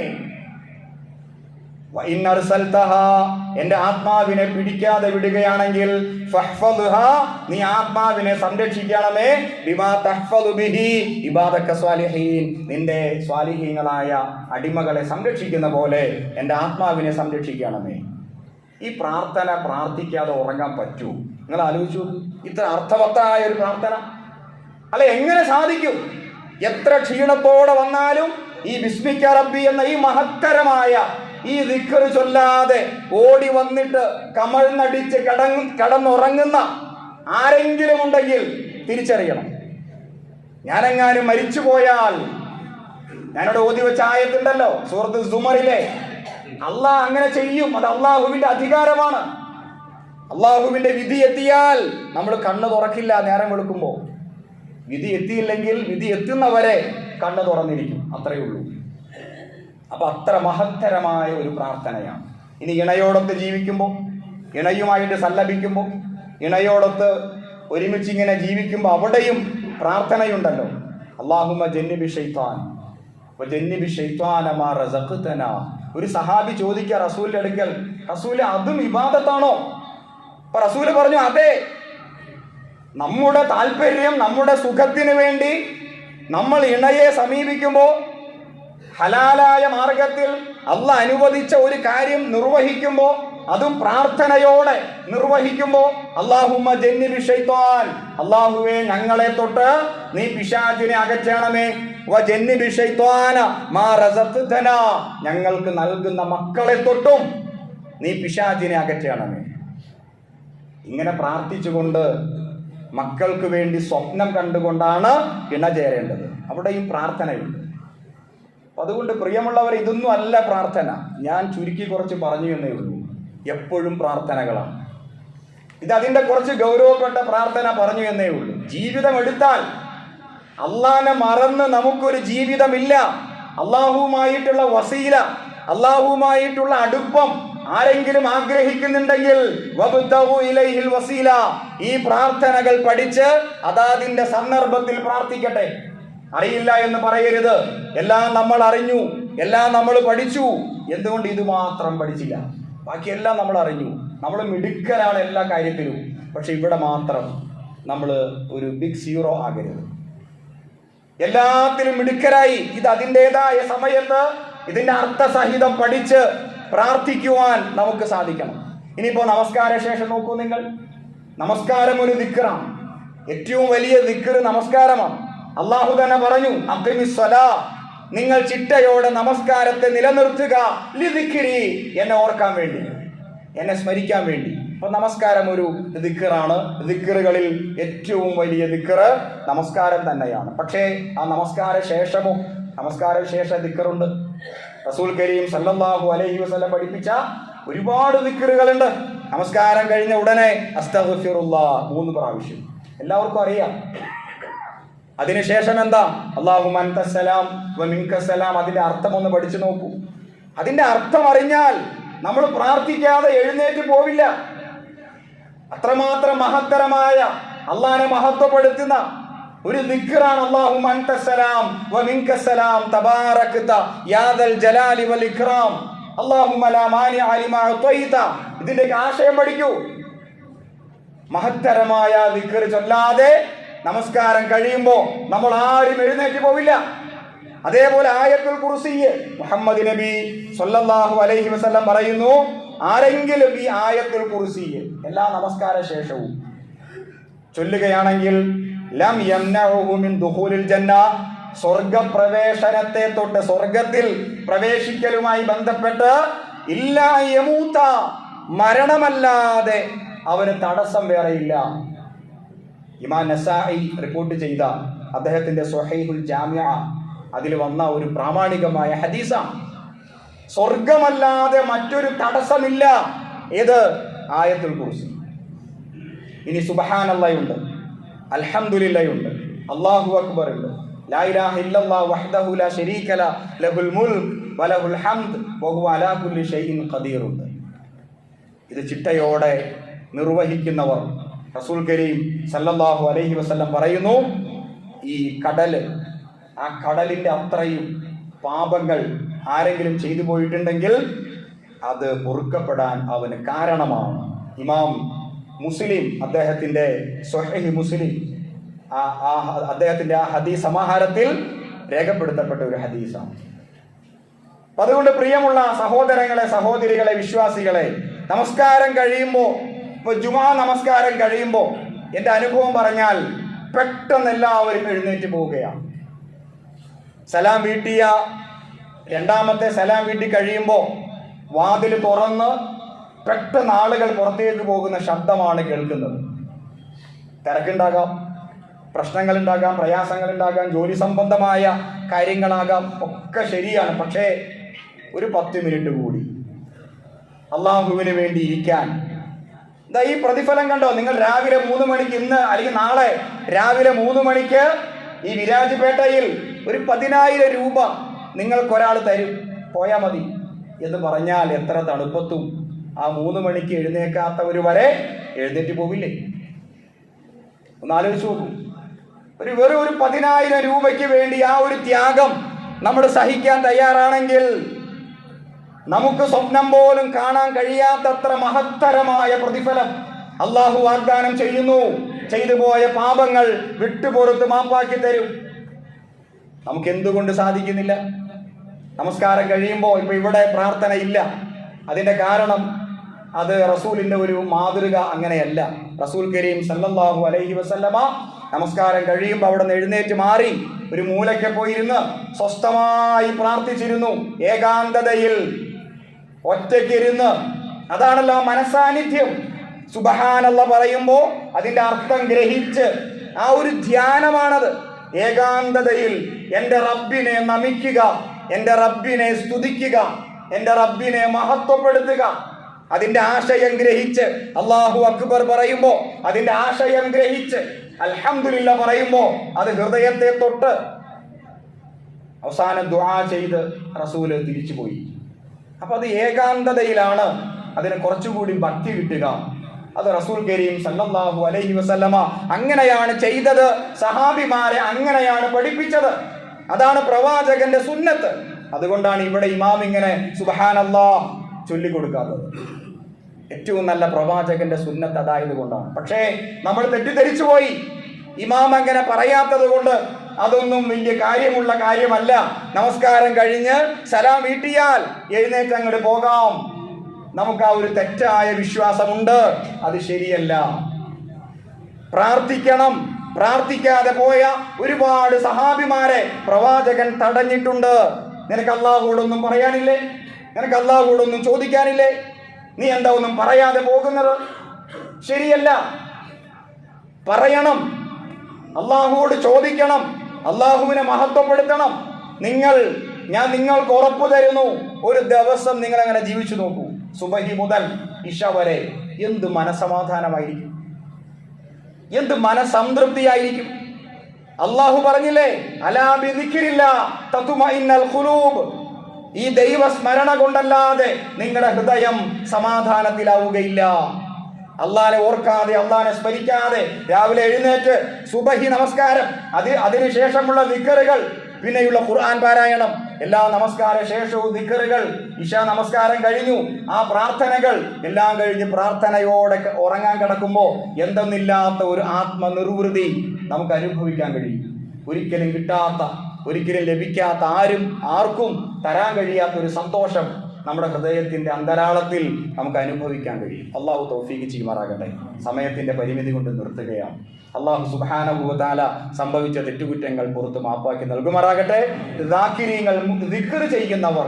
വഇൻ അർസൽതഹാ, എൻ്റെ ആത്മാവിനെ പിടിക്കാതെ വിടുകയാണെങ്കിൽ ഫഹ്ഫദ്ഹാ, നീ ആത്മാവിനെ സംരക്ഷിക്കണമേ. ബിമാ തഹ്ഫദു ബിഹി ഇബാദക സ്വാലിഹീൻ, നിന്റെ സ്വാലിഹീങ്ങളായ അടിമകളെ സംരക്ഷിക്കുന്ന പോലെ എൻ്റെ ആത്മാവിനെ സംരക്ഷിക്കണമേ. ഈ പ്രാർത്ഥന പ്രാർത്ഥിക്കാതെ ഉറങ്ങാൻ പറ്റൂ? നിങ്ങൾ ആലോചിച്ചു, ഇത്ര അർത്ഥവത്തായ ഒരു പ്രാർത്ഥന. അല്ല, എങ്ങനെ സാധിക്കും? എത്ര ക്ഷീണത്തോടെ വന്നാലും ഈ ബിസ്മിക റബ്ബി എന്ന ഈ മഹത്തരമായ ഈ ദിക്ർ ചൊല്ലാതെ ഓടി വന്നിട്ട് കമഴ്ന്നടിച്ച് കടന്നുറങ്ങുന്ന ആരെങ്കിലും ഉണ്ടെങ്കിൽ തിരിച്ചറിയണം. ഞാനെങ്ങാനും മരിച്ചു പോയാൽ, ഞാനിവിടെ ഓതി വെച്ച ആയത്തുണ്ടല്ലോ സൂറത്ത് സുമറിലെ, അള്ളാഹ് അങ്ങനെ ചെയ്യും. അത് അള്ളാഹുവിന്റെ അധികാരമാണ്. അള്ളാഹുവിന്റെ വിധി എത്തിയാൽ നമ്മൾ കണ്ണ് തുറക്കില്ല. നേരം വെളുക്കുമ്പോൾ വിധി എത്തിയില്ലെങ്കിൽ വിധി എത്തുന്നവരെ കണ്ണ് തുറന്നിരിക്കും. അത്രയേ ഉള്ളൂ. അപ്പൊ അത്ര മഹത്തരമായ ഒരു പ്രാർത്ഥനയാണ്. ഇനി ഇണയോടൊത്ത് ജീവിക്കുമ്പോൾ, ഇണയുമായിട്ട് സല്ലപിക്കുമ്പോൾ, ഇണയോടൊത്ത് ഒരുമിച്ച് ഇങ്ങനെ ജീവിക്കുമ്പോൾ അവിടെയും പ്രാർത്ഥനയുണ്ടല്ലോ. അല്ലാഹുമ്മ ജന്നിബി ശൈത്താൻ വജന്നിബി ശൈത്താന മാ റസഖ്തന. ഒരു സഹാബി ചോദിക്കുക റസൂലിന്റെ അടുക്കൽ, റസൂല് അതും ഇബാദത്താണോ? അപ്പൊ റസൂല് പറഞ്ഞു, അതെ. നമ്മുടെ താല്പര്യം, നമ്മുടെ സുഖത്തിന് വേണ്ടി നമ്മൾ ഇണയെ സമീപിക്കുമ്പോൾ, ഹലാലായ മാർഗത്തിൽ അള്ളാഹ് അനുവദിച്ച ഒരു കാര്യം നിർവഹിക്കുമ്പോൾ, അതും പ്രാർത്ഥനയോടെ നിർവഹിക്കുമ്പോൾ, അല്ലാഹുമ്മ ജന്നിബി ശൈത്താൻ, അല്ലാഹുവേ ഞങ്ങളെ തൊട്ട് നീ പിശാചിനെ അകറ്റണമേ, വജന്നിബി ശൈത്താന മാ റസഖ്തന, ഞങ്ങൾക്ക് നൽകുന്ന മക്കളെ തൊട്ടും നീ പിശാചിനെ അകറ്റണമേ. ഇങ്ങനെ പ്രാർത്ഥിച്ചുകൊണ്ട് മക്കൾക്ക് വേണ്ടി സ്വപ്നം കണ്ടുകൊണ്ടാണ് ഇണ ചേരേണ്ടത്. അവിടെയും പ്രാർത്ഥനയുണ്ട്. അതുകൊണ്ട് പ്രിയമുള്ളവർ, ഇതൊന്നും അല്ല പ്രാർത്ഥന. ഞാൻ ചുരുക്കി കുറച്ച് പറഞ്ഞു എന്നേ ഉള്ളൂ. എപ്പോഴും പ്രാർത്ഥനകളാണ്. ഇത് അതിൻ്റെ കുറച്ച് ഗൗരവപ്പെട്ട പ്രാർത്ഥന പറഞ്ഞു എന്നേ ഉള്ളൂ. ജീവിതം എടുത്താൽ അള്ളാനെ മറന്ന് നമുക്കൊരു ജീവിതമില്ല. അള്ളാഹുവുമായിട്ടുള്ള വസീല, അള്ളാഹുവുമായിട്ടുള്ള അടുപ്പം ആരെങ്കിലും ആഗ്രഹിക്കുന്നുണ്ടെങ്കിൽ വബ്തഗു ഇലൈഹിൽ വസീല, ഈ പ്രാർത്ഥനകൾ പഠിച്ച് അതാതിന്റെ സന്ദർഭത്തിൽ പ്രാർത്ഥിക്കട്ടെ. അറിയില്ല എന്ന് പറയരുത്. എല്ലാം നമ്മൾ അറിഞ്ഞു, എല്ലാം നമ്മൾ പഠിച്ചു. എന്തുകൊണ്ട് ഇത് മാത്രം പഠിച്ചില്ല? ബാക്കിയെല്ലാം നമ്മൾ അറിഞ്ഞു, നമ്മൾ മിടുക്കരാണ് എല്ലാ കാര്യത്തിലും. പക്ഷെ ഇവിടെ മാത്രം നമ്മൾ ഒരു ബിഗ് സീറോ ആകരുത്. എല്ലാത്തിലും മിടുക്കരായി ഇത് അതിൻ്റെതായ സമയത്ത് ഇതിന്റെ അർത്ഥസഹിതം പഠിച്ച് പ്രാർത്ഥിക്കുവാൻ നമുക്ക് സാധിക്കണം. ഇനിയിപ്പോ നമസ്കാര ശേഷം നോക്കൂ നിങ്ങൾ. നമസ്കാരം ഒരു ദിക്റാണ്. ഏറ്റവും വലിയ ദിക്ർ നമസ്കാരമാണ്. അള്ളാഹു തന്നെ പറഞ്ഞു, അഖിമിസ്സലാ, നിങ്ങൾ ചിട്ടയോടെ നമസ്കാരത്തെ നിലനിർത്തുക, ലിദിക്രി, എന്നെ ഓർക്കാൻ വേണ്ടി, എന്നെ സ്മരിക്കാൻ വേണ്ടി. അപ്പൊ നമസ്കാരം ഒരു ദിക്റാണ്. ദിക്റുകളിൽ ഏറ്റവും വലിയ ദിക്ർ നമസ്കാരം തന്നെയാണ്. പക്ഷേ ആ നമസ്കാര ശേഷമോ, നമസ്കാര ശേഷ ദിക്റുണ്ട്. റസൂൽ കരീം സല്ലല്ലാഹു അലൈഹി വസല്ലം പഠിപ്പിച്ച ഒരുപാട് ദിക്റുകളുണ്ട്. നമസ്കാരം കഴിഞ്ഞ ഉടനെ അസ്തഗ്ഫിറുല്ലാഹ് 3 പ്രാവശ്യം, എല്ലാവർക്കും അറിയാം. അതിനുശേഷം എന്താ? അല്ലാഹുമ്മ അൻതസ്സലാം വ മിൻകസ്സലാം. അതിന്റെ അർത്ഥം ഒന്ന് പഠിച്ചു നോക്കൂ. അതിന്റെ അർത്ഥം അറിഞ്ഞാൽ നമ്മൾ പ്രാർത്ഥിക്കാതെ എഴുന്നേറ്റ് പോവില്ല. അത്രമാത്രം മഹത്തരമായ, അള്ളാഹനെ മഹത്വപ്പെടുത്തുന്ന ഒരു ദിക്റാണ് അല്ലാഹുമ്മ അൻതസ്സലാം വ മിൻകസ്സലാം തബാറക്ത യാ ദൽ ജലാലി വൽ ഇക്റാം അല്ലാഹുമ്മ ലാ മാനിഅ ലിമാ അഅതൈത. ഇതിന്റെ ആശയം പഠിക്കൂ. മഹത്തരമായ ദിക്ർ ചൊല്ലാതെ നമസ്കാരം കഴിയുമ്പോൾ നമ്മൾ ആരും എഴുന്നേറ്റ് പോവില്ല. അതേപോലെ ആയത്തുൽ കുർസി, മുഹമ്മദ് നബി സല്ലല്ലാഹു അലൈഹി വസല്ലം പറയുന്നു, ആരെങ്കിലും ഈ ആയത്തുൽ കുർസി എല്ലാ നമസ്കാര ശേഷവും ചൊല്ലുകയാണെങ്കിൽ ലം യംനഉഹു മിൻ ദുഖൂലിൽ ജന്ന, സ്വർഗപ്രവേശനത്തെ തൊട്ട്, സ്വർഗത്തിൽ പ്രവേശിക്കലുമായി ബന്ധപ്പെട്ട് ഇല്ലാ യമൂത, മരണമല്ലാതെ അവന് തടസ്സം വേറെയില്ല. ഇമാം നസാഇ റിപ്പോർട്ട് ചെയ്ത അദ്ദേഹത്തിന്റെ സ്വഹീഹുൽ ജാമിഅ, അതിൽ വന്ന ഒരു പ്രാമാണികമായ ഹദീസാണ്. സ്വർഗമല്ലാതെ മറ്റൊരു തടസ്സമില്ല. ഏത്? ആയത്തുൽ കുർസി. ഇനി സുബ്ഹാനല്ലാഹുണ്ട്, അൽഹംദുലില്ലാഹുണ്ട്, അല്ലാഹു അക്ബർ ഉണ്ട്, ലാ ഇലാഹ ഇല്ലല്ലാഹു വഹ്ദഹു ലാ ശരീക ലഹുൽ മുൽക് വലഹുൽ ഹംദ് വഹുവ അലാ കുല്ലി ഷൈഇൻ ഖദീർ ഉണ്ട്. ഇത് ചിട്ടയോടെ നിർവഹിക്കുന്നവർ, റസൂൽ കരീം സല്ലല്ലാഹു അലൈഹി വസല്ലം പറയുന്നു, ഈ കടല്, ആ കടലിന്റെ അത്രയും പാപങ്ങൾ ആരെങ്കിലും ചെയ്തു പോയിട്ടുണ്ടെങ്കിൽ അത് പൊറുക്കപ്പെടാൻ അവന് കാരണമാണ്. ഇമാം മുസ്ലിം അദ്ദേഹത്തിന്റെ സ്വഹീഹ് മുസ്ലിം അദ്ദേഹത്തിന്റെ ആ ഹദീസ് സമാഹാരത്തിൽ രേഖപ്പെടുത്തപ്പെട്ട ഒരു ഹദീസാണ്. അതുകൊണ്ട് പ്രിയമുള്ള സഹോദരങ്ങളെ, സഹോദരികളെ, വിശ്വാസികളെ, നമസ്കാരം കഴിയുമ്പോൾ, ഇപ്പൊ ജുമാ നമസ്കാരം കഴിയുമ്പോൾ എൻ്റെ അനുഭവം പറഞ്ഞാൽ പെട്ടെന്ന് എല്ലാവരും എഴുന്നേറ്റ് പോവുകയാണ്. സലാം വീട്ടിയ രണ്ടാമത്തെ സലാം വീട്ടി കഴിയുമ്പോൾ വാതിൽ തുറന്ന് പെട്ടെന്ന് ആളുകൾ പുറത്തേക്ക് പോകുന്ന ശബ്ദമാണ് കേൾക്കുന്നത്. തിരക്കുണ്ടാകാം, പ്രശ്നങ്ങളുണ്ടാകാം, പ്രയാസങ്ങളുണ്ടാകാം, ജോലി സംബന്ധമായ കാര്യങ്ങളാകാം, ഒക്കെ ശരിയാണ്. പക്ഷേ ഒരു 10 മിനിറ്റ് കൂടി അള്ളാഹുവിന് വേണ്ടി ഇരിക്കാൻ. ഈ പ്രതിഫലം കണ്ടോ? നിങ്ങൾ രാവിലെ 3 മണിക്ക്, ഇന്ന് അല്ലെങ്കിൽ നാളെ രാവിലെ 3 മണിക്ക് ഈ വിരാജ്പേട്ടയിൽ ഒരു 10,000 രൂപ നിങ്ങൾക്കൊരാൾ തരും, പോയാൽ മതി എന്ന് പറഞ്ഞാൽ എത്ര തണുപ്പത്തും ആ 3 മണിക്ക് എഴുന്നേക്കാത്തവർ വരെ എഴുന്നേറ്റ് പോവില്ലേ? ഒന്ന് ആലോചിച്ച് നോക്കൂ. വെറും ഒരു 10,000 രൂപയ്ക്ക് വേണ്ടി ആ ഒരു ത്യാഗം നമ്മൾ സഹിക്കാൻ തയ്യാറാണെങ്കിൽ നമുക്ക് സ്വപ്നം പോലും കാണാൻ കഴിയാത്തത്ര മഹത്തരമായ പ്രതിഫലം അള്ളാഹു വാഗ്ദാനം ചെയ്യുന്നു. ചെയ്തു പോയ പാപങ്ങൾ വിട്ടുപുറത്ത് മാപ്പാക്കി തരും. നമുക്ക് എന്തുകൊണ്ട് സാധിക്കുന്നില്ല? നമസ്കാരം കഴിയുമ്പോൾ ഇപ്പൊ ഇവിടെ പ്രാർത്ഥന ഇല്ല. അതിന്റെ കാരണം അത് റസൂലിന്റെ ഒരു മാതൃക അങ്ങനെയല്ല. റസൂൽ കരീം സല്ലല്ലാഹു അലൈഹി വസല്ലമ നമസ്കാരം കഴിയുമ്പോൾ അവിടെ നിന്ന് എഴുന്നേറ്റ് മാറി ഒരു മൂലയ്ക്ക് പോയിരുന്ന് സ്വസ്ഥമായി പ്രാർത്ഥിച്ചിരുന്നു. ഏകാന്തതയിൽ ഒറ്റയ്ക്കിരുന്ന്. അതാണല്ലോ മനസാന്നിധ്യം. സുബ്ഹാനല്ലാഹ് പറയുമ്പോൾ അതിന്റെ അർത്ഥം ഗ്രഹിച്ച് ആ ഒരു ധ്യാനമാണത്. ഏകാന്തതയിൽ എൻ്റെ റബ്ബിനെ നമിക്കുക, എൻ്റെ റബ്ബിനെ സ്തുതിക്കുക, എൻ്റെ റബ്ബിനെ മഹത്വപ്പെടുത്തുക. അതിന്റെ ആശയം ഗ്രഹിച്ച് അല്ലാഹു അക്ബർ പറയുമ്പോൾ അതിന്റെ ആശയം ഗ്രഹിച്ച് അൽഹംദുലില്ലാ പറയുമ്പോൾ അത് ഹൃദയത്തെ തൊട്ട് അവസാനം ദുആ ചെയ്ത് റസൂല് തിരിച്ചുപോയി. അപ്പൊ അത് ഏകാന്തതയിലാണ് അതിന് കുറച്ചുകൂടി ഭക്തി കിട്ടുക. അത് റസൂൽ കരീം സല്ലല്ലാഹു അലൈഹി വസല്ലമ അങ്ങനെയാണ് ചെയ്തത്. സഹാബിമാരെ അങ്ങനെയാണ് പഠിപ്പിച്ചത്. അതാണ് പ്രവാചകന്റെ സുന്നത്ത്. അതുകൊണ്ടാണ് ഇവിടെ ഇമാം ഇങ്ങനെ സുബ്ഹാനല്ലാഹ് ചൊല്ലിക്കൊടുക്കാത്തത്. ഏറ്റവും നല്ല പ്രവാചകന്റെ സുന്നത്ത് അതായത് കൊണ്ടാണ്. പക്ഷേ നമ്മൾ തെറ്റിദ്ധരിച്ചു പോയി. ഇമാം അങ്ങനെ പറയാത്തത് കൊണ്ട് അതൊന്നും വലിയ കാര്യമുള്ള കാര്യമല്ല. നമസ്കാരം കഴിഞ്ഞ് സലാം വീട്ടിയാൽ എഴുന്നേറ്റ് അങ്ങോട്ട് പോകാം. നമുക്ക് ആ ഒരു തെറ്റായ വിശ്വാസമുണ്ട്. അത് ശരിയല്ല. പ്രാർത്ഥിക്കണം. പ്രാർത്ഥിക്കാതെ പോയ ഒരുപാട് സഹാബിമാരെ പ്രവാചകൻ തടഞ്ഞിട്ടുണ്ട്. നിനക്ക് അല്ലാഹുവോടൊന്നും പറയാനില്ലേ? നിനക്ക് അല്ലാഹുവോടൊന്നും ചോദിക്കാനില്ലേ? നീ എന്താ ഒന്നും പറയാതെ പോകുന്നത്? ശരിയല്ല. പറയണം. അല്ലാഹുവോട് ചോദിക്കണം. അല്ലാഹുവിനെ മഹത്വപ്പെടുത്തണം. ഞാൻ നിങ്ങൾക്ക് ഉറപ്പു തരുന്നു, ഒരു ദിവസം നിങ്ങൾ അങ്ങനെ ജീവിച്ചു നോക്കൂ. സുബഹി മുതൽ ഇശ വരെ എന്ത് മനസമാധാനമായിരിക്കും, എന്ത് മനസംതൃപ്തിയായിരിക്കും. അല്ലാഹു പറഞ്ഞില്ലേ, അലാ ബിദിക്രില്ലാഹ് തത്മഇന്നൽ ഖുലൂബ്. ഈ ദൈവസ്മരണ കൊണ്ടല്ലാതെ നിങ്ങളുടെ ഹൃദയം സമാധാനത്തിലാവുകയില്ല. അള്ളാനെ ഓർക്കാതെ, അള്ളാനെ സ്മരിക്കാതെ രാവിലെ എഴുന്നേറ്റ് സുബഹി നമസ്കാരം, അതിനുശേഷമുള്ള ദിക്റുകൾ, പിന്നെയുള്ള ഖുർആൻ പാരായണം, എല്ലാ നമസ്കാര ശേഷവും ദിക്റുകൾ, ഇശാ നമസ്കാരം കഴിഞ്ഞു ആ പ്രാർത്ഥനകൾ എല്ലാം കഴിഞ്ഞ് പ്രാർത്ഥനയോടെ ഉറങ്ങാൻ കിടക്കുമ്പോൾ എന്തെന്നില്ലാത്ത ഒരു ആത്മനിർവൃതി നമുക്ക് അനുഭവിക്കാൻ കഴിയും. ഒരിക്കലും കിട്ടാത്ത, ഒരിക്കലും ലഭിക്കാത്ത, ആർക്കും തരാൻ കഴിയാത്ത ഒരു സന്തോഷം നമ്മുടെ ഹൃദയത്തിന്റെ അന്തരാളത്തിൽ നമുക്ക് അനുഭവിക്കാൻ കഴിയും. അള്ളാഹു തൗഫീഖ് ചെയ്യുമാറാകട്ടെ. സമയത്തിന്റെ പരിമിതി കൊണ്ട് നിർത്തുകയാണ്. അള്ളാഹു സുബ്ഹാനഹു വ തആല സംഭവിച്ച തെറ്റുകുറ്റങ്ങൾ പുറത്ത് മാപ്പാക്കി നൽകുമാറാകട്ടെ. ദാക്കിരീങ്ങൾ, ദിക്ർ ചെയ്യുന്നവർ,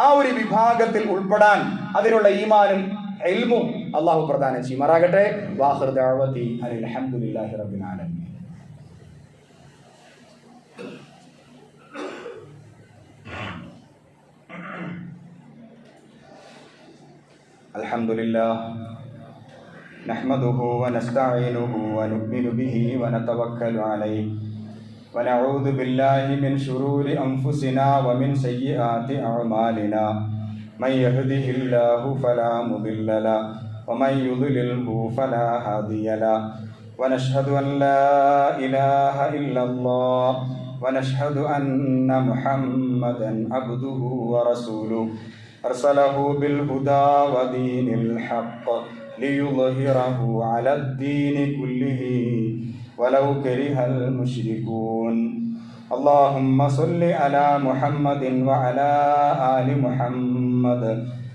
ആ ഒരു വിഭാഗത്തിൽ ഉൾപ്പെടാൻ അതിനുള്ള ഈമാനും ഇൽമും അള്ളാഹു പ്രദാനം ചെയ്യുമാറാകട്ടെ. വാഖിർ ദഅവതി അൽഹംദുലില്ലാഹി റബ്ബിൽ ആലമീൻ. അൽഹംദുലില്ലാഹ് നഹ്മദുഹു വനസ്തഈനുഹു വനുഅ്മിനു ബിഹി വനതവക്കലു അലൈഹി വനഊദു ബില്ലാഹി മിൻ ശുറൂരി അൻഫുസിനാ വമിൻ സയ്യിആതി അഅ്മാലിനാ മൻ യഹ്ദിഹില്ലാഹു ഫലാ മുദില്ല ലഹു വമൻ യുദ്ലിൽഹു ഫലാ ഹാദിയ ലഹു വനശ്ഹദു അൻ ലാ ഇലാഹ ഇല്ലല്ലാഹ് വനശ്ഹദു അന്ന മുഹമ്മദൻ അബ്ദുഹു വറസൂലുഹു أرسله بالهدى ودين الحق ليظهره على الدين كله ولو كره المشركون. اللهم صل على محمد وعلى آل محمد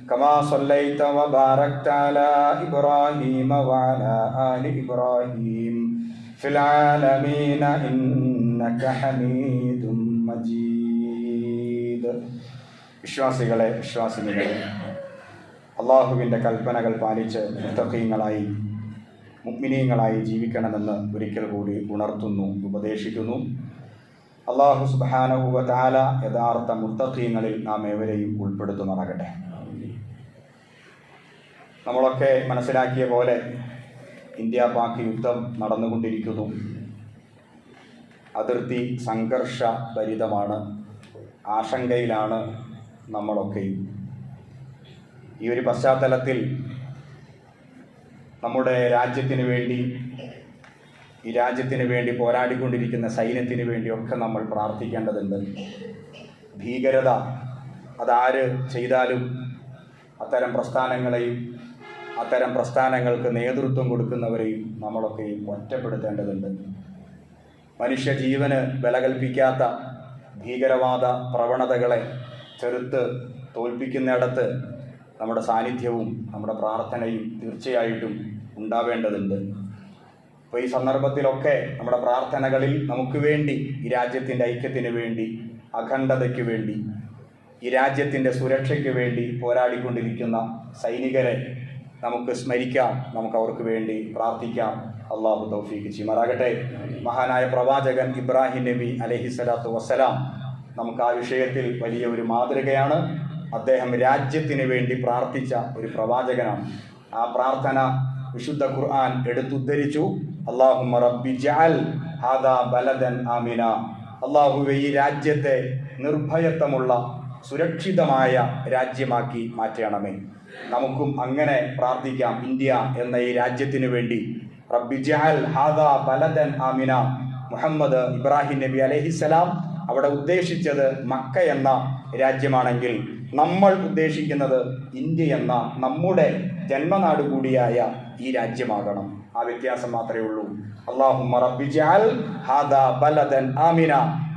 كما صليت وباركت على إبراهيم وعلى آل إبراهيم ഫിൽ ആലമീന ഇന്നക ഹമീദും മജീദ്. വിശ്വാസികളെ, വിശ്വാസിനികളെ, അള്ളാഹുവിൻ്റെ കൽപ്പനകൾ പാലിച്ച് മുത്തഖീങ്ങളായി മുഅ്മിനീങ്ങളായി ജീവിക്കണമെന്ന് ഒരിക്കൽ കൂടി ഉണർത്തുന്നു, ഉപദേശിക്കുന്നു. അള്ളാഹു സുബ്ഹാനഹു വ തആല യഥാർത്ഥ മുത്തഖീങ്ങളിൽ നാം ഏവരെയും ഉൾപ്പെടുത്തുമാറാകട്ടെ. നമ്മളൊക്കെ മനസ്സിലാക്കിയ പോലെ ഇന്ത്യ പാക് യുദ്ധം നടന്നുകൊണ്ടിരിക്കുന്നു. അതിർത്തി സംഘർഷഭരിതമാണ്. ആശങ്കയിലാണ് നമ്മളൊക്കെയും. ഈ ഒരു പശ്ചാത്തലത്തിൽ നമ്മുടെ രാജ്യത്തിന് വേണ്ടി, ഈ രാജ്യത്തിന് വേണ്ടി പോരാടിക്കൊണ്ടിരിക്കുന്ന സൈന്യത്തിന് വേണ്ടിയൊക്കെ നമ്മൾ പ്രാർത്ഥിക്കേണ്ടതുണ്ട്. ഭീകരത അതാര് ചെയ്താലും അത്തരം പ്രസ്ഥാനങ്ങളെയും അത്തരം പ്രസ്ഥാനങ്ങൾക്ക് നേതൃത്വം കൊടുക്കുന്നവരെയും നമ്മളൊക്കെയും ഒറ്റപ്പെടുത്തേണ്ടതുണ്ട്. മനുഷ്യജീവന് വില കൽപ്പിക്കാത്ത ഭീകരവാദ പ്രവണതകളെ ചെറുത്ത് തോൽപ്പിക്കുന്നിടത്ത് നമ്മുടെ സാന്നിധ്യവും നമ്മുടെ പ്രാർത്ഥനയും തീർച്ചയായിട്ടും ഉണ്ടാവേണ്ടതുണ്ട്. അപ്പോൾ ഈ സന്ദർഭത്തിലൊക്കെ നമ്മുടെ പ്രാർത്ഥനകളിൽ നമുക്ക് വേണ്ടി, ഈ രാജ്യത്തിൻ്റെ ഐക്യത്തിന് വേണ്ടി, അഖണ്ഡതയ്ക്ക് വേണ്ടി, ഈ രാജ്യത്തിൻ്റെ സുരക്ഷയ്ക്ക് വേണ്ടി പോരാടിക്കൊണ്ടിരിക്കുന്ന സൈനികരെ നമുക്ക് സ്മരിക്കാം, നമുക്ക് അവർക്ക് വേണ്ടി പ്രാർത്ഥിക്കാം. അള്ളാഹു തൗഫീഖ് ചെയ്യുമാറാകട്ടെ. മഹാനായ പ്രവാചകൻ ഇബ്രാഹിം നബി അലൈഹിസ്സലാത്തു വസ്സലാം നമുക്ക് ആ വിഷയത്തിൽ വലിയ ഒരു മാതൃകയാണ്. അദ്ദേഹം രാജ്യത്തിന് വേണ്ടി പ്രാർത്ഥിച്ച ഒരു പ്രവാചകനാണ്. ആ പ്രാർത്ഥന വിശുദ്ധ ഖുർആൻ എടുത്തുദ്ധരിച്ചു. അല്ലാഹുമ്മ റബ്ബി ജഅൽ ഹാദാ ബലദൻ ആമിന. അല്ലാഹുവേ, ഈ രാജ്യത്തെ നിർഭയത്വമുള്ള സുരക്ഷിതമായ രാജ്യമാക്കി മാറ്റണമേ. നമുക്കും അങ്ങനെ പ്രാർത്ഥിക്കാം. ഇന്ത്യ എന്ന ഈ രാജ്യത്തിന് വേണ്ടി റബ്ബി ജഅൽ ഹാദാ ബലദൻ ആമിന. മുഹമ്മദ് ഇബ്രാഹിം നബി അലൈഹിസ്സലാം അവിടെ ഉദ്ദേശിച്ചത് മക്ക എന്ന രാജ്യമാണെങ്കിൽ നമ്മൾ ഉദ്ദേശിക്കുന്നത് ഇന്ത്യ എന്ന നമ്മുടെ ജന്മനാട് കൂടിയായ ഈ രാജ്യമാകണം. ആ വ്യത്യാസം മാത്രമേ ഉള്ളൂ. അല്ലാഹുമ്മ റബ്ബി ജഅൽ ഹാദാ ബലദൻ ആമിന.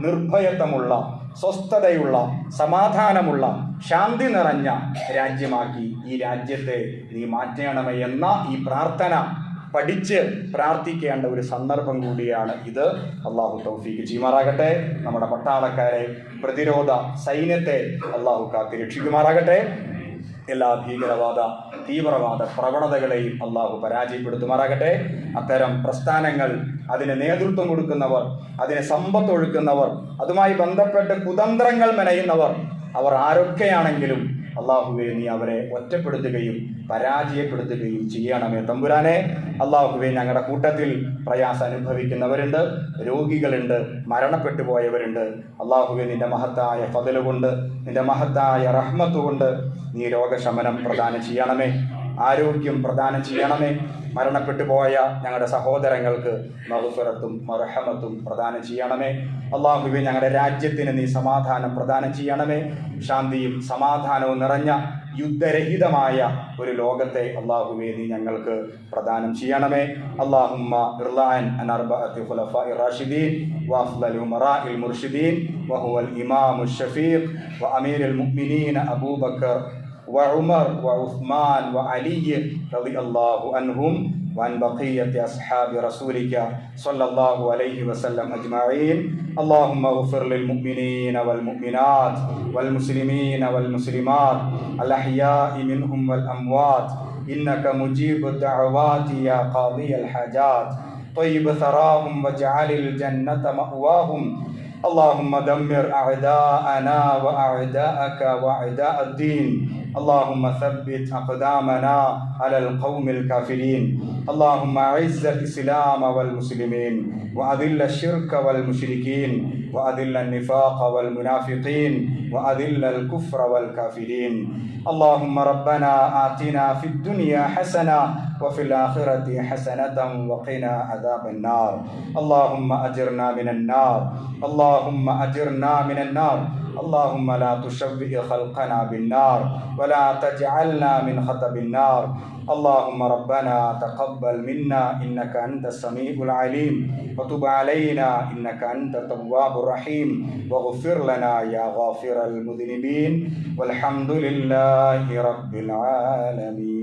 നിർഭയത്വമുള്ള, സ്വസ്ഥതയുള്ള, സമാധാനമുള്ള, ശാന്തി നിറഞ്ഞ രാജ്യമാക്കി ഈ രാജ്യത്തെ നീ മാറ്റണമേ എന്ന ഈ പ്രാർത്ഥന പഠിച്ച് പ്രാർത്ഥിക്കേണ്ട ഒരു സന്ദർഭം കൂടിയാണ് ഇത്. അള്ളാഹു തൗഫീഖ് ചെയ്യുമാറാകട്ടെ. നമ്മുടെ പട്ടാളക്കാരെ, പ്രതിരോധ സൈന്യത്തെ അള്ളാഹു കാത്ത് രക്ഷിക്കുമാറാകട്ടെ. എല്ലാ ഭീകരവാദ, തീവ്രവാദ പ്രവണതകളെയും അള്ളാഹു പരാജയപ്പെടുത്തുമാറാകട്ടെ. അത്തരം പ്രസ്ഥാനങ്ങൾ, അതിന് നേതൃത്വം കൊടുക്കുന്നവർ, അതിന് സമ്പത്തൊഴുക്കുന്നവർ, അതുമായി ബന്ധപ്പെട്ട് കുതന്ത്രങ്ങൾ മെനയുന്നവർ, അവർ ആരൊക്കെയാണെങ്കിലും അള്ളാഹുവേ, നീ അവരെ ഒറ്റപ്പെടുത്തുകയും പരാജയപ്പെടുത്തുകയും ചെയ്യണമേ തമ്പുരാനെ. അള്ളാഹുവേ, ഞങ്ങളുടെ കൂട്ടത്തിൽ പ്രയാസം അനുഭവിക്കുന്നവരുണ്ട്, രോഗികളുണ്ട്, മരണപ്പെട്ടു പോയവരുണ്ട്. അള്ളാഹുവേ, നിന്റെ മഹത്തായ ഫദല് കൊണ്ട്, നിന്റെ മഹത്തായ റഹ്മത്ത് കൊണ്ട് നീ രോഗശമനം പ്രദാനം ചെയ്യണമേ, ആരോഗ്യം പ്രദാനം ചെയ്യണമേ. മരണപ്പെട്ടു പോയ ഞങ്ങളുടെ സഹോദരങ്ങൾക്ക് മഗ്ഫിറത്തും മർഹമത്തും പ്രദാനം ചെയ്യണമേ. അള്ളാഹുവേ, ഞങ്ങളുടെ രാജ്യത്തിന് നീ സമാധാനം പ്രദാനം ചെയ്യണമേ. ശാന്തിയും സമാധാനവും നിറഞ്ഞ യുദ്ധരഹിതമായ ഒരു ലോകത്തെ അള്ളാഹുവേ നീ ഞങ്ങൾക്ക് പ്രദാനം ചെയ്യണമേ. അല്ലാഹുമ്മ ഇർളഅൻ അൻ അർബഅത്തി ഖുലഫാഇർ റാഷിദീൻ വഅഫ്ളൽ ഉമറാഇൽ മുർഷിദീൻ വഹുവൽ ഇമാമുശ് ശഫീഖ് വഅമീറുൽ മുഅ്മിനീൻ അബൂബക്കർ وعمر وعثمان وعلي رضي الله عنهم وعن بقية أصحاب رسولك صلى الله عليه وسلم أجمعين. اللهم اغفر للمؤمنين والمؤمنات والمسلمين والمسلمات الأحياء منهم والأموات إنك مجيب الدعوات يا قاضي الحاجات. طيب ثراهم واجعل الجنة مأواهم. اللهم دمر أعداءنا وأعداءك وأعداء الدين. اللهم ثبت أقدامنا على القوم الكافرين. اللهم أعز الإسلام والمسلمين وأذل الشرك والمشركين وأذل النفاق والمنافقين وأذل الكفر والكافرين. اللهم ربنا آتنا في الدنيا حسنة وفي الآخرة حسنة وقنا عذاب النار. اللهم أجرنا من النار. اللهم أجرنا من النار. اللهم لا تشوئ خلقنا بالنار ولا تجعلنا من خطب النار. اللهم ربنا تقبل منا إنك أنت السميع العليم وتب علينا إنك أنت التواب الرحيم واغفر لنا يا غافر المذنبين والحمد لله رب العالمين.